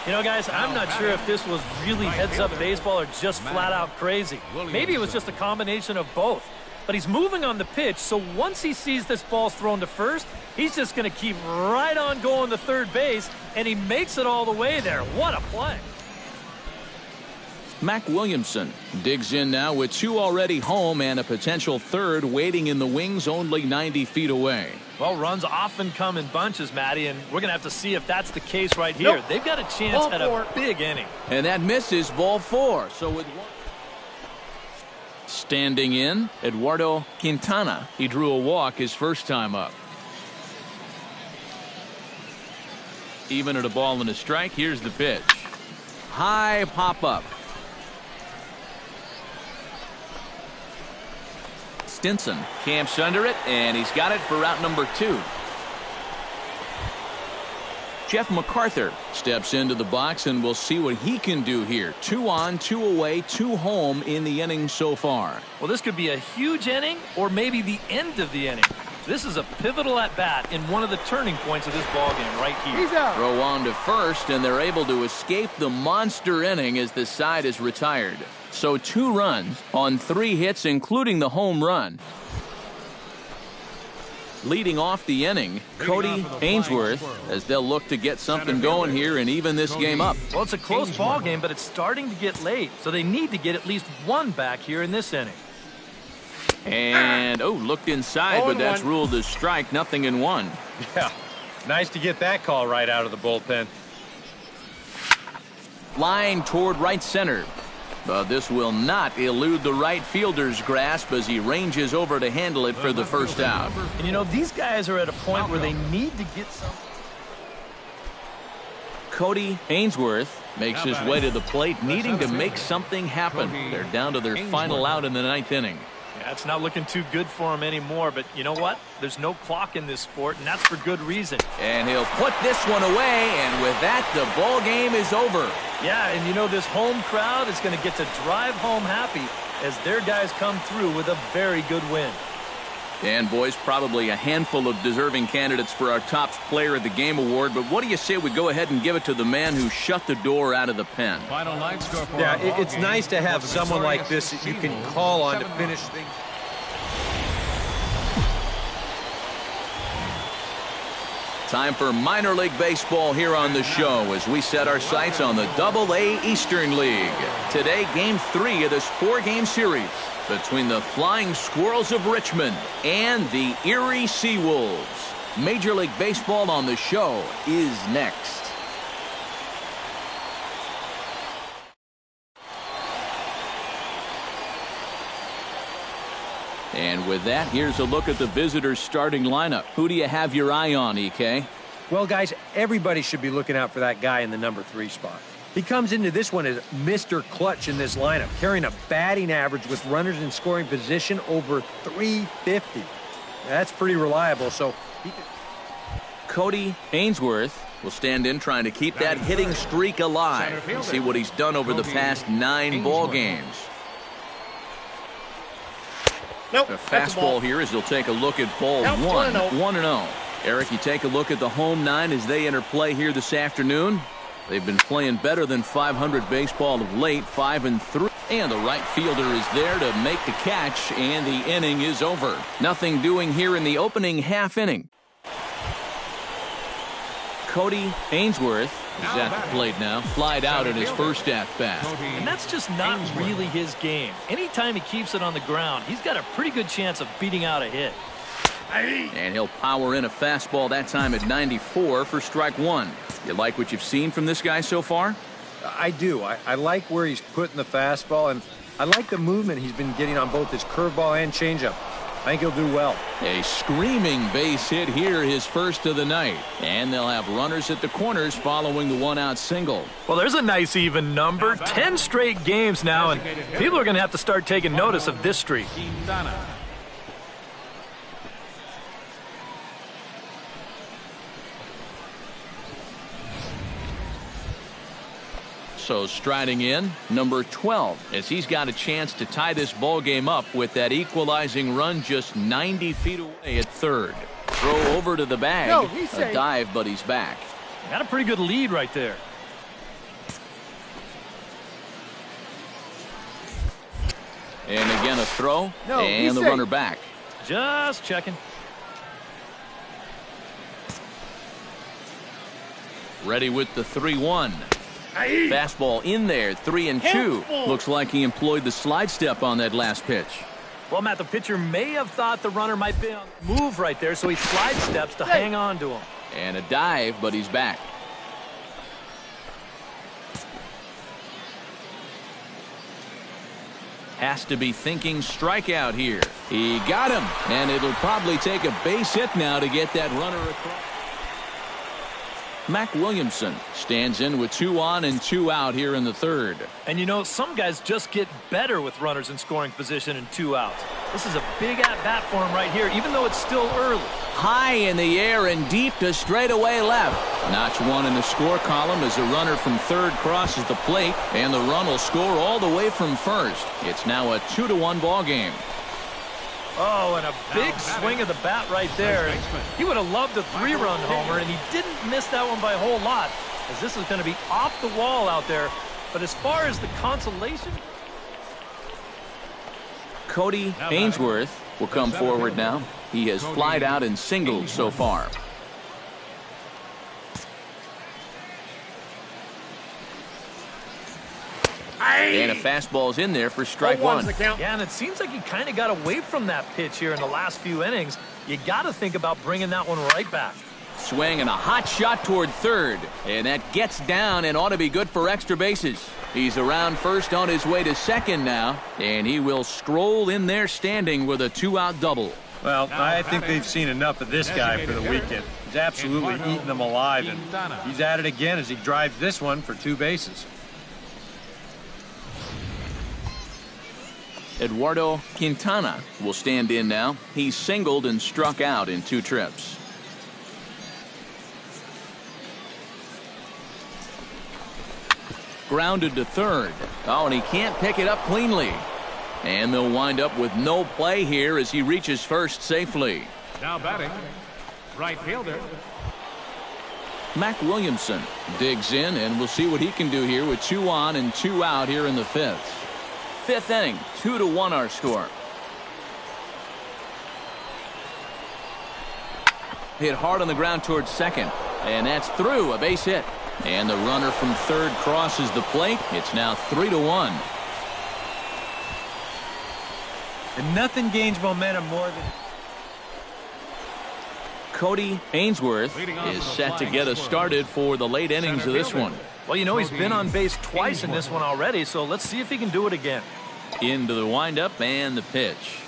You know, guys, I'm not sure if this was really heads-up baseball or just flat-out crazy. Maybe it was just a combination of both. But he's moving on the pitch, so once he sees this ball's thrown to first, he's just going to keep right on going to third base, and he makes it all the way there. What a play. Mac Williamson digs in now with 2 already home and a potential 3rd waiting in the wings only 90 feet away. Well, runs often come in bunches, Matty, and we're going to have to see if that's the case right here. Nope. They've got a chance at a big inning. And that misses, ball 4. So with one standing in, Eduardo Quintana. He drew a walk his first time up. Even at a ball and a strike, here's the pitch. High pop up. Stinson camps under it, and he's got it for out number 2. Jeff MacArthur steps into the box, and we'll see what he can do here. 2 on, 2 away, 2 home in the inning so far. Well, this could be a huge inning or maybe the end of the inning. This is a pivotal at-bat in one of the turning points of this ballgame right here. He's out. Throw on to first, and they're able to escape the monster inning as the side is retired. So 2 runs on 3 hits, including the home run. Leading off the inning, Cody Ainsworth, as they'll look to get something going here and even this game up. Well, it's a close ball game, but it's starting to get late, so they need to get at least 1 back here in this inning. And, looked inside, but that's ruled as strike, nothing in 1. Yeah, nice to get that call right out of the bullpen. Line toward right center. But this will not elude the right fielder's grasp as he ranges over to handle it for the first out. And you know, these guys are at a point where they need to get some. Cody Ainsworth makes his way to the plate, needing to make something happen. They're down to their final out in the 9th inning. Yeah, it's not looking too good for him anymore, but you know what? There's no clock in this sport, and that's for good reason. And he'll put this one away, and with that, the ball game is over. Yeah, and you know, this home crowd is going to get to drive home happy as their guys come through with a very good win. And boys, probably a handful of deserving candidates for our top player of the game award, but what do you say we go ahead and give it to the man who shut the door out of the pen? Final line score for Yeah, it's nice to have someone like this that you can call on to finish things. Time for minor league baseball here on the show as we set our sights on the Double-A Eastern League. Today, Game 3 of this 4-game series between the Flying Squirrels of Richmond and the Erie Seawolves. Major League Baseball on the show is next. And with that, here's a look at the visitors' starting lineup. Who do you have your eye on, EK? Well, guys, everybody should be looking out for that guy in the number 3 spot. He comes into this one as Mr. Clutch in this lineup, carrying a batting average with runners in scoring position over 350. That's pretty reliable. So Cody Ainsworth will stand in trying to keep that hitting streak alive. We'll see what he's done over the past 9 ball games. Nope. A fastball here as he'll take a look at ball 1. 1-0. Eric, you take a look at the home 9 as they enter play here this afternoon. They've been playing better than 500 baseball of late, 5-3. And the right fielder is there to make the catch, and the inning is over. Nothing doing here in the opening half inning. Cody Ainsworth is at the plate now, flied out at his first at-bat. And that's just not really his game. Anytime he keeps it on the ground, he's got a pretty good chance of beating out a hit. And he'll power in a fastball that time at 94 for strike 1. You like what you've seen from this guy so far? I do. I like where he's putting the fastball, and I like the movement he's been getting on both his curveball and changeup. I think he'll do well. A screaming base hit here, his first of the night. And they'll have runners at the corners following the one-out single. Well, there's a nice even number. 10 straight games now, and people are going to have to start taking notice of this streak. So striding in, number 12, as he's got a chance to tie this ball game up with that equalizing run just 90 feet away at third. Throw over to the bag. No, he's safe. A dive, but he's back. Got a pretty good lead right there. And again a throw, No, and the safe. runner back. Just checking. Ready with the 3-1. Fastball in there, 3-2. Looks like he employed the slide step on that last pitch. Well, Matt, the pitcher may have thought the runner might be on the move right there, so he slide steps to hang on to him. And a dive, but he's back. Has to be thinking strikeout here. He got him, and it'll probably take a base hit now to get that runner across. Mac Williamson stands in with 2 on and 2 out here in the third. And you know, some guys just get better with runners in scoring position and 2 outs. This is a big at-bat for him right here, even though it's still early. High in the air and deep to straightaway left. Notch 1 in the score column as the runner from third crosses the plate, and the run will score all the way from first. It's now a 2-1 ball game. Oh, and a big swing of the bat right there. He would have loved a 3-run homer, and he didn't miss that one by a whole lot, as this is going to be off the wall out there. But as far as the consolation, Cody Ainsworth will come forward now. He has flied out and singled so far. And a fastball's in there for strike 1. Yeah, and it seems like he kind of got away from that pitch here in the last few innings. You got to think about bringing that one right back. Swing and a hot shot toward third. And that gets down and ought to be good for extra bases. He's around first on his way to second now. And he will stroll in there standing with a 2-out double. Well, I think they've seen enough of this guy for the weekend. He's absolutely eating them alive, and he's at it again as he drives this one for 2 bases. Eduardo Quintana will stand in now. He's singled and struck out in 2 trips. Grounded to third. Oh, and he can't pick it up cleanly. And they'll wind up with no play here as he reaches first safely. Now batting, right fielder. Mac Williamson digs in, and we'll see what he can do here with 2 on and 2 out here in the 5th. 5th inning, 2-1 our score. Hit hard on the ground towards second, and that's through, a base hit. And the runner from third crosses the plate. It's now 3-1. And nothing gains momentum more than... Cody Ainsworth is set to get us started for the late innings of this one. Well, you know, he's been on base twice in this one already, so let's see if he can do it again. Into the windup and the pitch.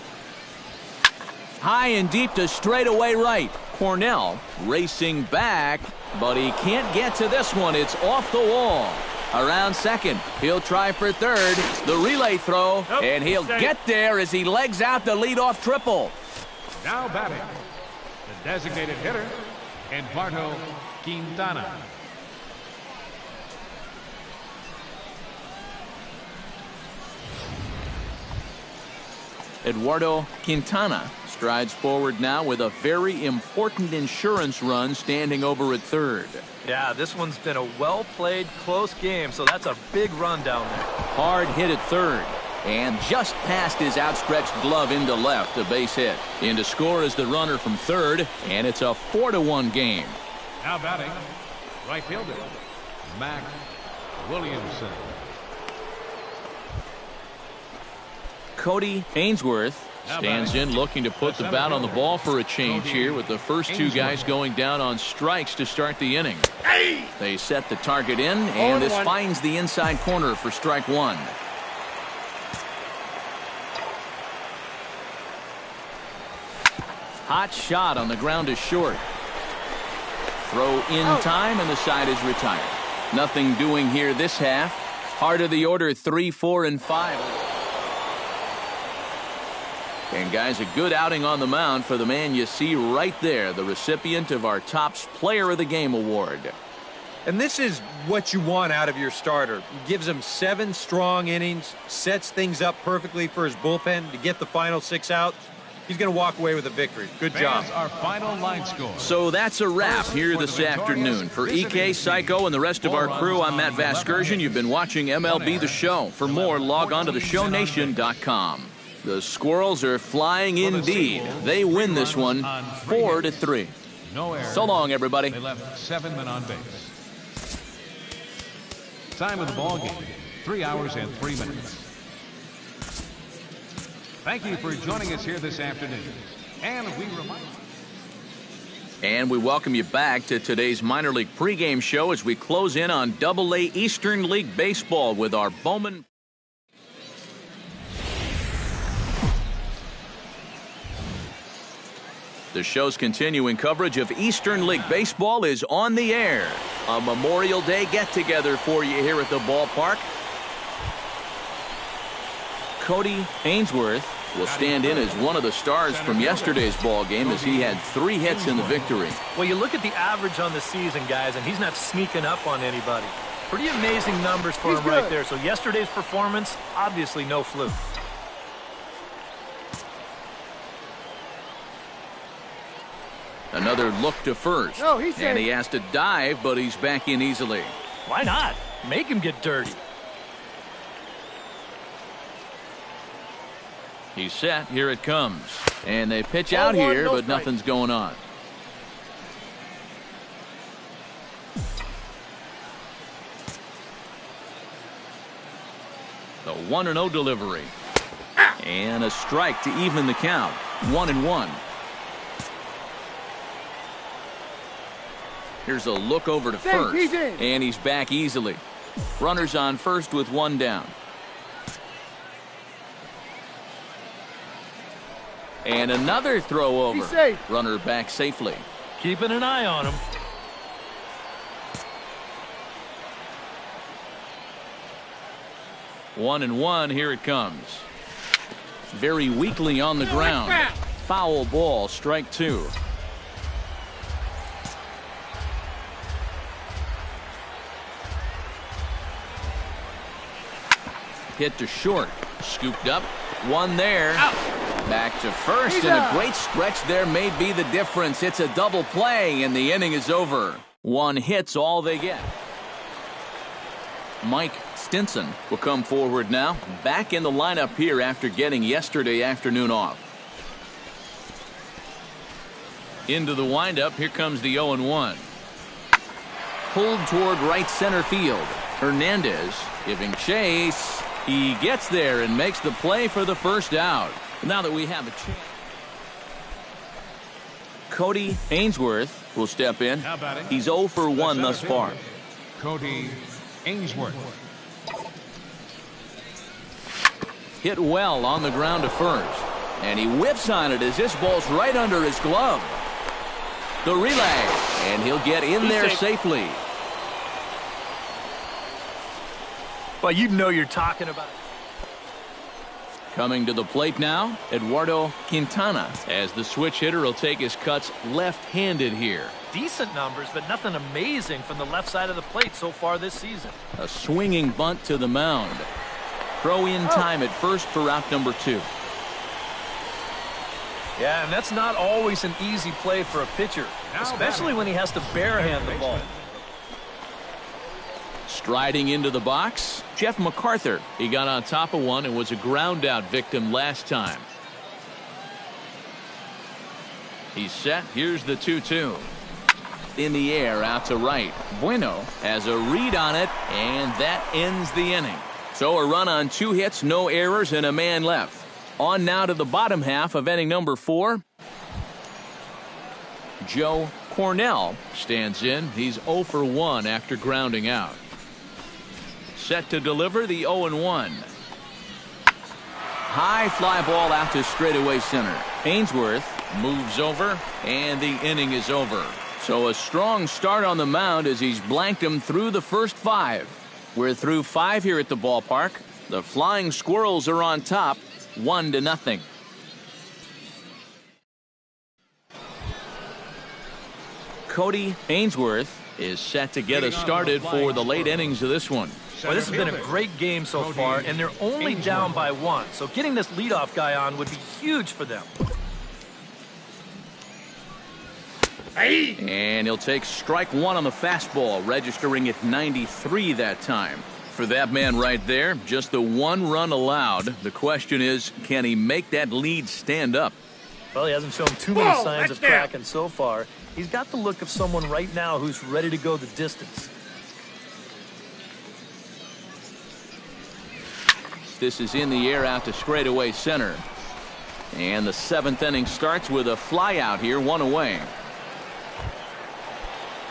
High and deep to straightaway right. Cornell racing back, but he can't get to this one. It's off the wall. Around second. He'll try for third. The relay throw, and he'll get there as he legs out the leadoff triple. Now batting, the designated hitter, Eduardo Quintana. Eduardo Quintana strides forward now with a very important insurance run standing over at third. Yeah, this one's been a well-played, close game, so that's a big run down there. Hard hit at third, and just past his outstretched glove into left, a base hit. In to score is the runner from third, and it's a 4-1 game. Now batting, right fielder, Mac Williamson. Cody Ainsworth stands in looking to put the bat on the ball for a change here with the first 2 guys going down on strikes to start the inning. They set the target in, and this finds the inside corner for strike 1. Hot shot on the ground is short. Throw in time, and the side is retired. Nothing doing here this half. Heart of the order, 3, 4, and 5. And guys, a good outing on the mound for the man you see right there, the recipient of our Topps Player of the Game award. And this is what you want out of your starter. He gives him 7 strong innings, sets things up perfectly for his bullpen to get the final 6 outs. He's going to walk away with a victory. Good job. Our final line score. So that's a wrap here this afternoon. For EK, Psycho, and the rest of our crew, I'm Matt Vasgersian. You've been watching MLB The Show. For more, log on to theshownation.com. The Squirrels are flying indeed. They win this one 4-3. No errors. So long, everybody. They left 7 men on base. Time of the ball game, 3 hours and 3 minutes. Thank you for joining us here this afternoon. And we welcome you back to today's minor league pregame show as we close in on AA Eastern League Baseball with our Bowman. The show's continuing coverage of Eastern League Baseball is on the air. A Memorial Day get-together for you here at the ballpark. Cody Ainsworth will stand in as one of the stars from yesterday's ball game as he had 3 hits in the victory. Well, you look at the average on the season, guys, and he's not sneaking up on anybody. Pretty amazing numbers for him right there. So yesterday's performance, obviously no fluke. Another look to first. And he has to dive, but he's back in easily. Why not? Make him get dirty. He's set. Here it comes. And they pitch out here, but nothing's going on. The 1-0 delivery. And a strike to even the count. 1-1. Here's a look over to first. And he's back easily. Runners on first with 1 down. And another throw over. Runner back safely. Keeping an eye on him. One and one. Here it comes. Very weakly on the ground. Foul ball. Strike 2. Hit to short. Scooped up. One there. Back to first, and a great stretch there may be the difference. It's a double play, and the inning is over. 1 hit's all they get. Mike Stinson will come forward now. Back in the lineup here after getting yesterday afternoon off. Into the windup. Here comes the 0-1. Pulled toward right center field. Hernandez giving chase. He gets there and makes the play for the first out. Now that we have a chance, Cody Ainsworth will step in. He's 0 for 1 thus far. Cody Ainsworth. Hit well on the ground to first. And he whips on it as this ball's right under his glove. The relay. And he'll get in there safely. Well, you know you're talking about it. Coming to the plate now, Eduardo Quintana, as the switch hitter will take his cuts left-handed here. Decent numbers, but nothing amazing from the left side of the plate so far this season. A swinging bunt to the mound. Throw in time at first for out number 2. Yeah, and that's not always an easy play for a pitcher, especially when he has to barehand the ball. Striding into the box, Jeff MacArthur. He got on top of one and was a ground out victim last time. He's set. Here's the 2-2. In the air, out to right. Bueno has a read on it, and that ends the inning. So a run on 2 hits, no errors, and a man left. On now to the bottom half of inning number 4. Joe Cornell stands in. He's 0 for 1 after grounding out. Set to deliver the 0-1. High fly ball out to straightaway center. Ainsworth moves over, and the inning is over. So a strong start on the mound as he's blanked him through the first 5. We're through 5 here at the ballpark. The Flying Squirrels are on top, 1-0. Cody Ainsworth is set to get us started for the late innings of this one. Well, this has been a great game so far, and they're only down by 1. So getting this leadoff guy on would be huge for them. And he'll take strike 1 on the fastball, registering at 93 that time. For that man right there, just the 1 run allowed. The question is, can he make that lead stand up? Well, he hasn't shown too many signs of cracking so far. He's got the look of someone right now who's ready to go the distance. This is in the air out to straightaway center. And the 7th inning starts with a fly out here, 1 away.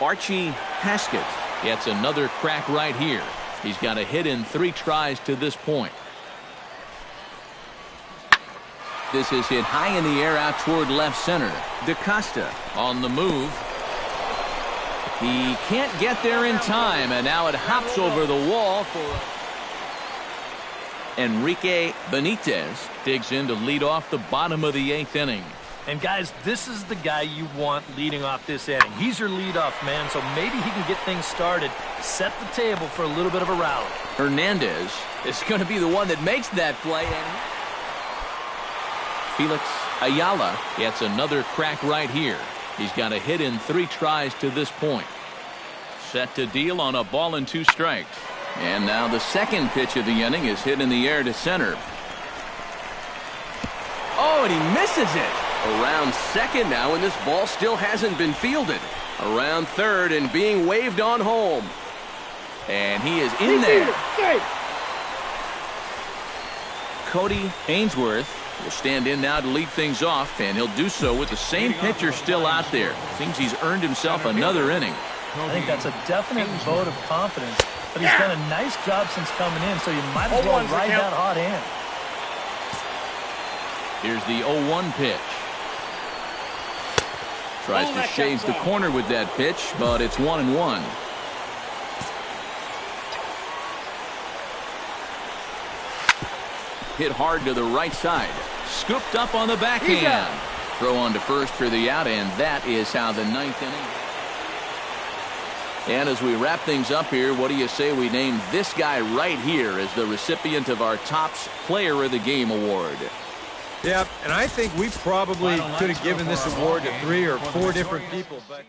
Archie Haskett gets another crack right here. He's got a hit in 3 tries to this point. This is hit high in the air out toward left center. DaCosta on the move. He can't get there in time, and now it hops over the wall for Enrique Benitez. Digs in to lead off the bottom of the 8th inning. And guys, this is the guy you want leading off this inning. He's your leadoff man, so maybe he can get things started, set the table for a little bit of a rally. Hernandez is going to be the one that makes that play. Felix Ayala gets another crack right here. He's got a hit in 3 tries to this point. Set to deal on a ball and 2 strikes. And now the 2nd pitch of the inning is hit in the air to center. Oh, and he misses it. Around second now, and this ball still hasn't been fielded. Around third and being waved on home. And he is in there. Cody Ainsworth will stand in now to lead things off, and he'll do so with the same pitcher still out there. Seems he's earned himself another inning. I think that's a definite vote of confidence. But he's done a nice job since coming in, so you might as well ride that hot hand. Here's the 0-1 pitch. Tries to shave the corner with that pitch, but it's 1-1. Hit hard to the right side. Scooped up on the backhand. Throw on to first for the out, and that is how the 9th inning. And as we wrap things up here, what do you say we name this guy right here as the recipient of our Topps Player of the Game award? Yeah, and I think we probably could have given this award to 3 or 4 different people, but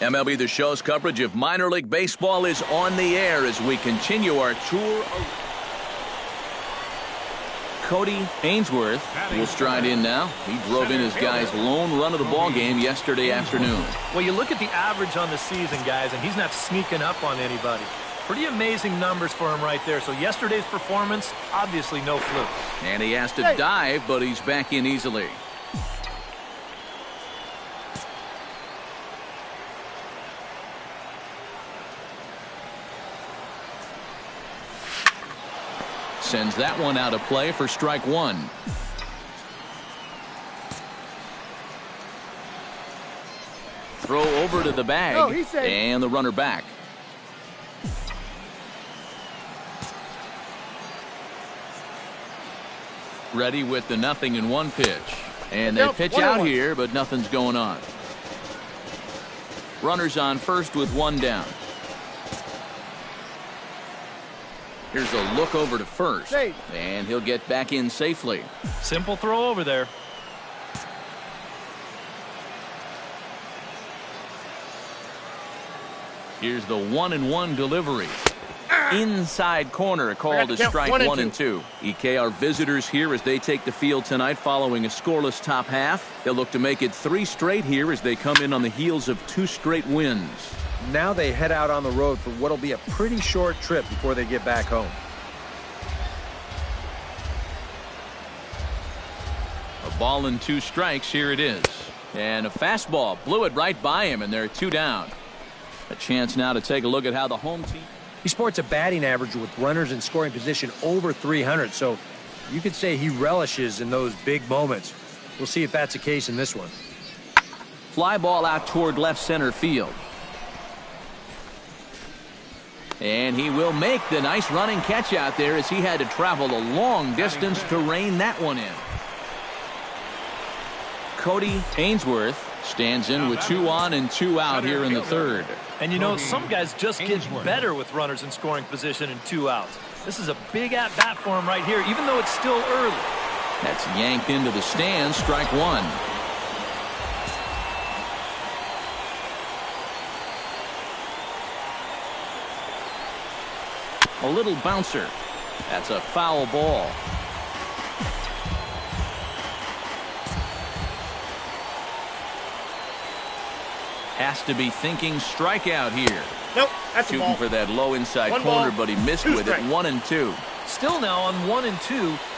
MLB The Show's coverage of minor league baseball is on the air as we continue our tour. Cody Ainsworth will stride in now. He drove in his guy's lone run of the ball game yesterday afternoon. Well, you look at the average on the season, guys, and he's not sneaking up on anybody. Pretty amazing numbers for him right there. So yesterday's performance, obviously no fluke. And he has to dive, but he's back in easily. Sends that one out of play for strike one. Throw over to the bag, and the runner back. Ready with the 0-1 pitch. And they pitch out here, but nothing's going on. Runners on first with one down. Here's a look over to first, and he'll get back in safely. Simple throw over there. Here's the 1-1 delivery. Inside corner, called a strike 1 and 2. EK are visitors here as they take the field tonight following a scoreless top half. They'll look to make it 3 straight here as they come in on the heels of 2 straight wins. Now they head out on the road for what will be a pretty short trip before they get back home. A ball and 2 strikes, here it is. And a fastball blew it right by him, and they're 2 down. A chance now to take a look at how the home team. He sports a batting average with runners in scoring position over 300, so you could say he relishes in those big moments. We'll see if that's the case in this one. Fly ball out toward left center field. And he will make the nice running catch out there as he had to travel a long distance to rein that one in. Cody Ainsworth stands in with 2 on and 2 out here in the third. And you know, some guys just get better with runners in scoring position and 2 outs. This is a big at-bat for him right here, even though it's still early. That's yanked into the stands, strike 1. A little bouncer. That's a foul ball. Has to be thinking strikeout here. Nope, that's a ball. Shooting for that low inside corner, but he missed with it. 1 and 2. Still now on 1 and 2,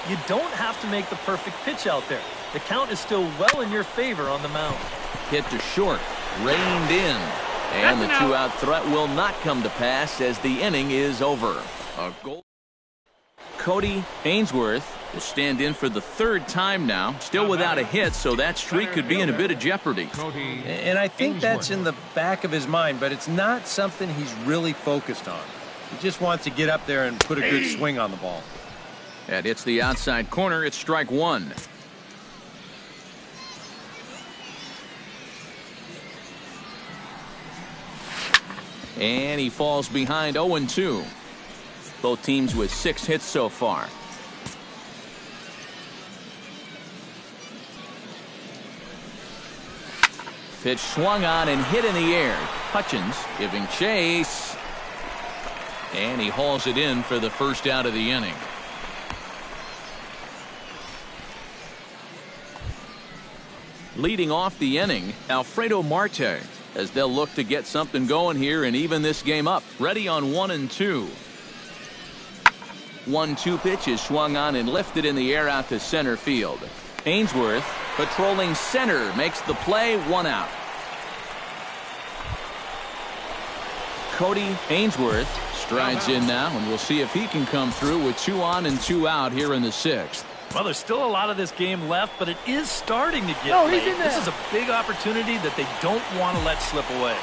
you don't have to make the perfect pitch out there. The count is still well in your favor on the mound. Hit to short, reined in. And the 2-out threat will not come to pass as the inning is over. A goal. Cody Ainsworth will stand in for the 3rd time now, still without a hit, so that streak could be in a bit of jeopardy. And I think that's in the back of his mind, but it's not something he's really focused on. He just wants to get up there and put a good swing on the ball. That hits the outside corner. It's strike 1. And he falls behind 0-2. Both teams with 6 hits so far. Pitch swung on and hit in the air. Hutchins giving chase. And he hauls it in for the first out of the inning. Leading off the inning, Alfredo Marte, as they'll look to get something going here and even this game up. Ready on 1 and 2. 1-2 pitch is swung on and lifted in the air out to center field. Ainsworth patrolling center makes the play. 1 out. Cody Ainsworth strides in now, and we'll see if he can come through with 2 on and 2 out here in the 6th. Well, there's still a lot of this game left, but it is starting to get late. This is a big opportunity that they don't want to let slip away.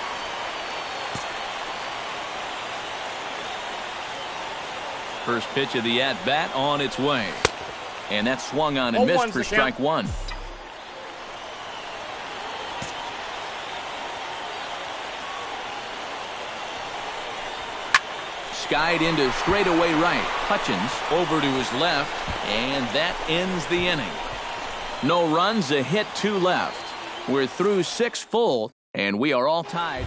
First pitch of the at-bat on its way. And that swung on and missed for strike 1. Skied into straightaway right. Hutchins over to his left, and that ends the inning. No runs, a hit, 2 left. We're through 6 full, and we are all tied.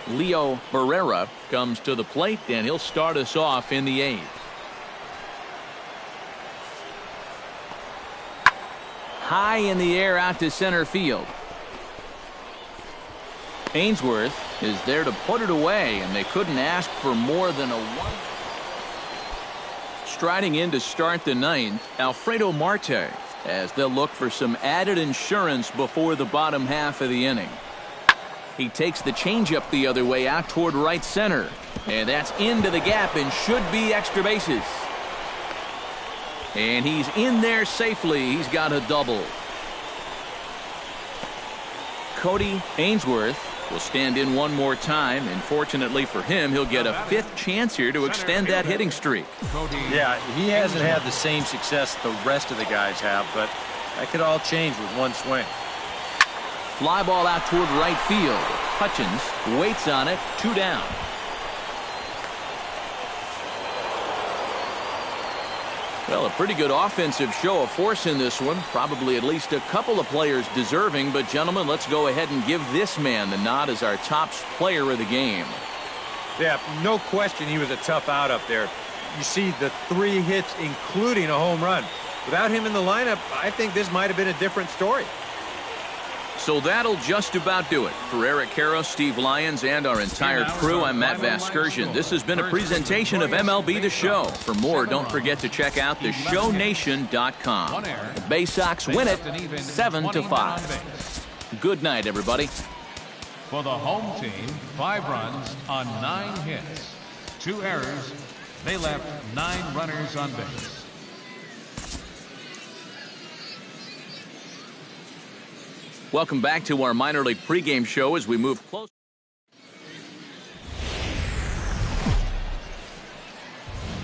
Leo Barrera comes to the plate, and he'll start us off in the 8th. High in the air out to center field. Ainsworth is there to put it away, and they couldn't ask for more than a 1. Striding in to start the 9th, Alfredo Marte, as they'll look for some added insurance before the bottom half of the inning. He takes the changeup the other way out toward right center, and that's into the gap and should be extra bases. And he's in there safely. He's got a double. Cody Ainsworth will stand in one more time, and fortunately for him, he'll get a 5th chance here to extend that hitting streak. Yeah, he hasn't had the same success the rest of the guys have, but that could all change with one swing. Fly ball out toward right field. Hutchins waits on it, 2 down. Well, a pretty good offensive show of force in this one. Probably at least a couple of players deserving. But, gentlemen, let's go ahead and give this man the nod as our top player of the game. Yeah, no question he was a tough out up there. You see the 3 hits, including a home run. Without him in the lineup, I think this might have been a different story. So that'll just about do it. For Eric Karros, Steve Lyons, and our entire crew, I'm Matt Vasgersian. This has been a presentation of MLB The Show. For more, don't forget to check out theshownation.com. The Bay Sox win it 7-5. Good night, everybody. For the home team, 5 runs on 9 hits. 2 errors. They left 9 runners on base. Welcome back to our minor league pregame show as we move close.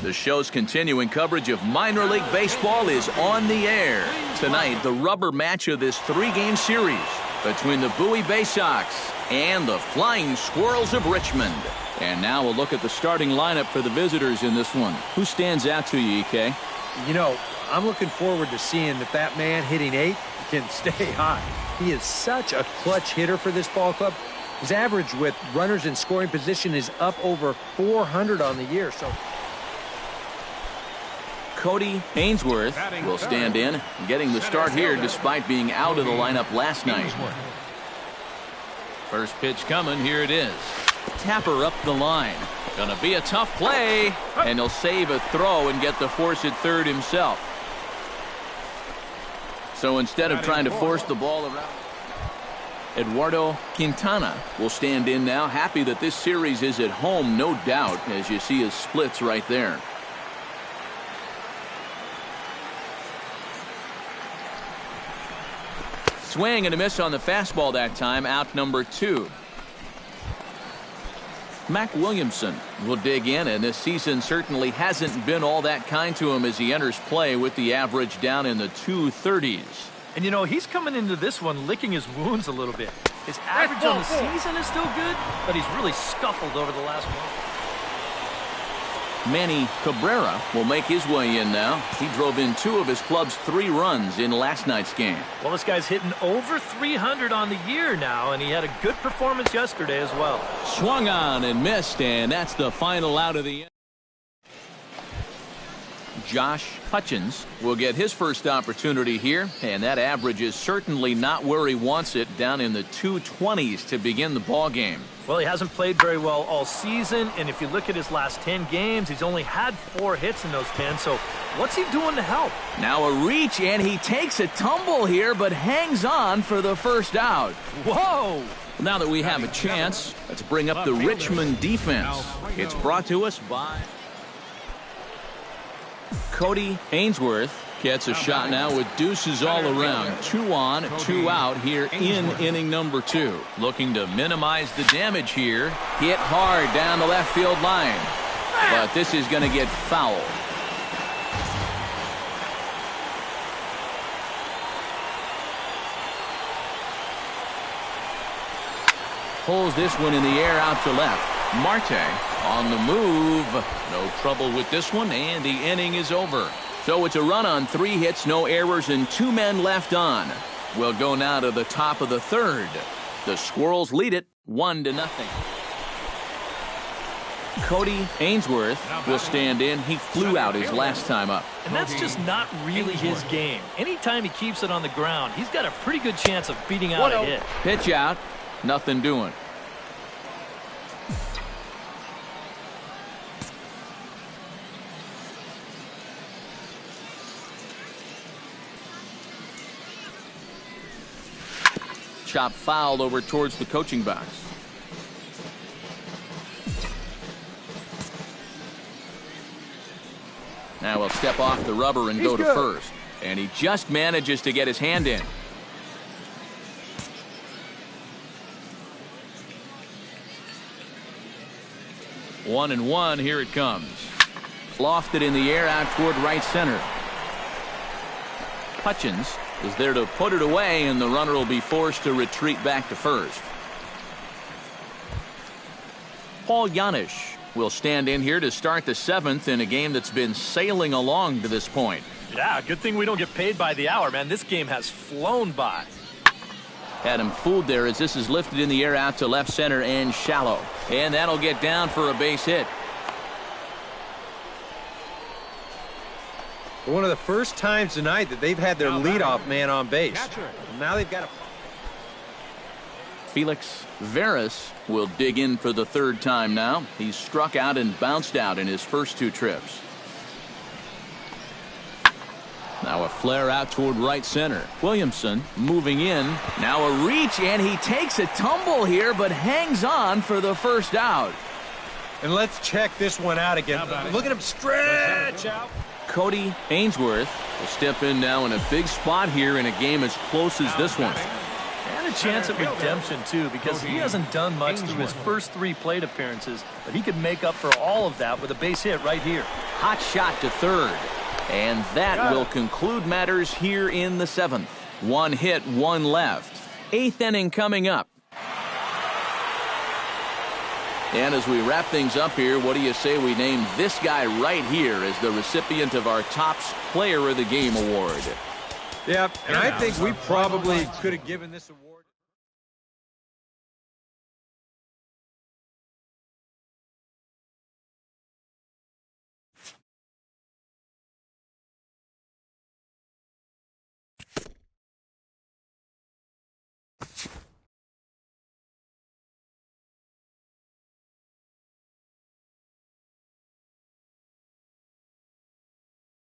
The show's continuing coverage of minor league baseball is on the air. Tonight, the rubber match of this 3-game series between the Bowie Bay Sox and the Flying Squirrels of Richmond. And now we'll look at the starting lineup for the visitors in this one. Who stands out to you, EK? You know, I'm looking forward to seeing if that man hitting 8 can stay hot. He is such a clutch hitter for this ball club. His average with runners in scoring position is up over 400 on the year. So Cody Ainsworth will stand in, getting the start here despite being out of the lineup last night. First pitch coming, here it is. Tapper up the line. Gonna be a tough play, and he'll save a throw and get the force at third himself. So instead of trying to force the ball around, Eduardo Quintana will stand in now. Happy that this series is at home, no doubt, as you see his splits right there. Swing and a miss on the fastball that time, out number 2. Mac Williamson will dig in, and this season certainly hasn't been all that kind to him as he enters play with the average down in the 230s. And, you know, he's coming into this one licking his wounds a little bit. His average on the season is still good, but he's really scuffled over the last month. Manny Cabrera will make his way in now. He drove in 2 of his club's 3 runs in last night's game. Well, this guy's hitting over 300 on the year now, and he had a good performance yesterday as well. Swung on and missed, and that's the final out of the inning. Josh Hutchins will get his first opportunity here, and that average is certainly not where he wants it, down in the 220s to begin the ball game. Well, he hasn't played very well all season, and if you look at his last 10 games, he's only had 4 hits in those 10, so what's he doing to help? Now a reach, and he takes a tumble here, but hangs on for the first out. Whoa! Now that we have a chance, let's bring up the Richmond defense. It's brought to us by Cody Ainsworth. Gets a shot now with deuces all around. 2 on, 2 out here in inning number 2. Looking to minimize the damage here. Hit hard down the left field line. But this is going to get fouled. Pulls this one in the air out to left. Marte on the move. No trouble with this one, and the inning is over. So it's a run on 3 hits, no errors, and 2 men left on. We'll go now to the top of the 3rd. The Squirrels lead it 1-0. Cody Ainsworth will stand in. He flew out his last time up. And that's just not really his game. Anytime he keeps it on the ground, he's got a pretty good chance of beating out a hit. Pitch out. Nothing doing. Chop foul over towards the coaching box. Now he'll step off the rubber and go to first. And he just manages to get his hand in. One and one, here it comes. Lofted in the air out toward right center. Hutchins is there to put it away, and the runner will be forced to retreat back to first. Paul Janisch will stand in here to start the 7th in a game that's been sailing along to this point. Yeah, good thing we don't get paid by the hour, man. This game has flown by. Had him fooled there as this is lifted in the air out to left center and shallow. And that'll get down for a base hit. One of the first times tonight that they've had their leadoff man on base. Now they've got a... Felix Veras will dig in for the 3rd time now. He's struck out and bounced out in his first 2 trips. Now a flare out toward right center. Williamson moving in. Now a reach, and he takes a tumble here, but hangs on for the first out. And let's check this one out again. Look at him stretch out. Cody Ainsworth will step in now in a big spot here in a game as close as this one. And a chance at redemption, too, because he hasn't done much through his first 3 plate appearances, but he could make up for all of that with a base hit right here. Hot shot to third. And that will conclude matters here in the 7th. 1 hit, 1 left. 8th inning coming up. And as we wrap things up here, what do you say we name this guy right here as the recipient of our Topps Player of the Game award? Yeah, and I think we probably could have given this award.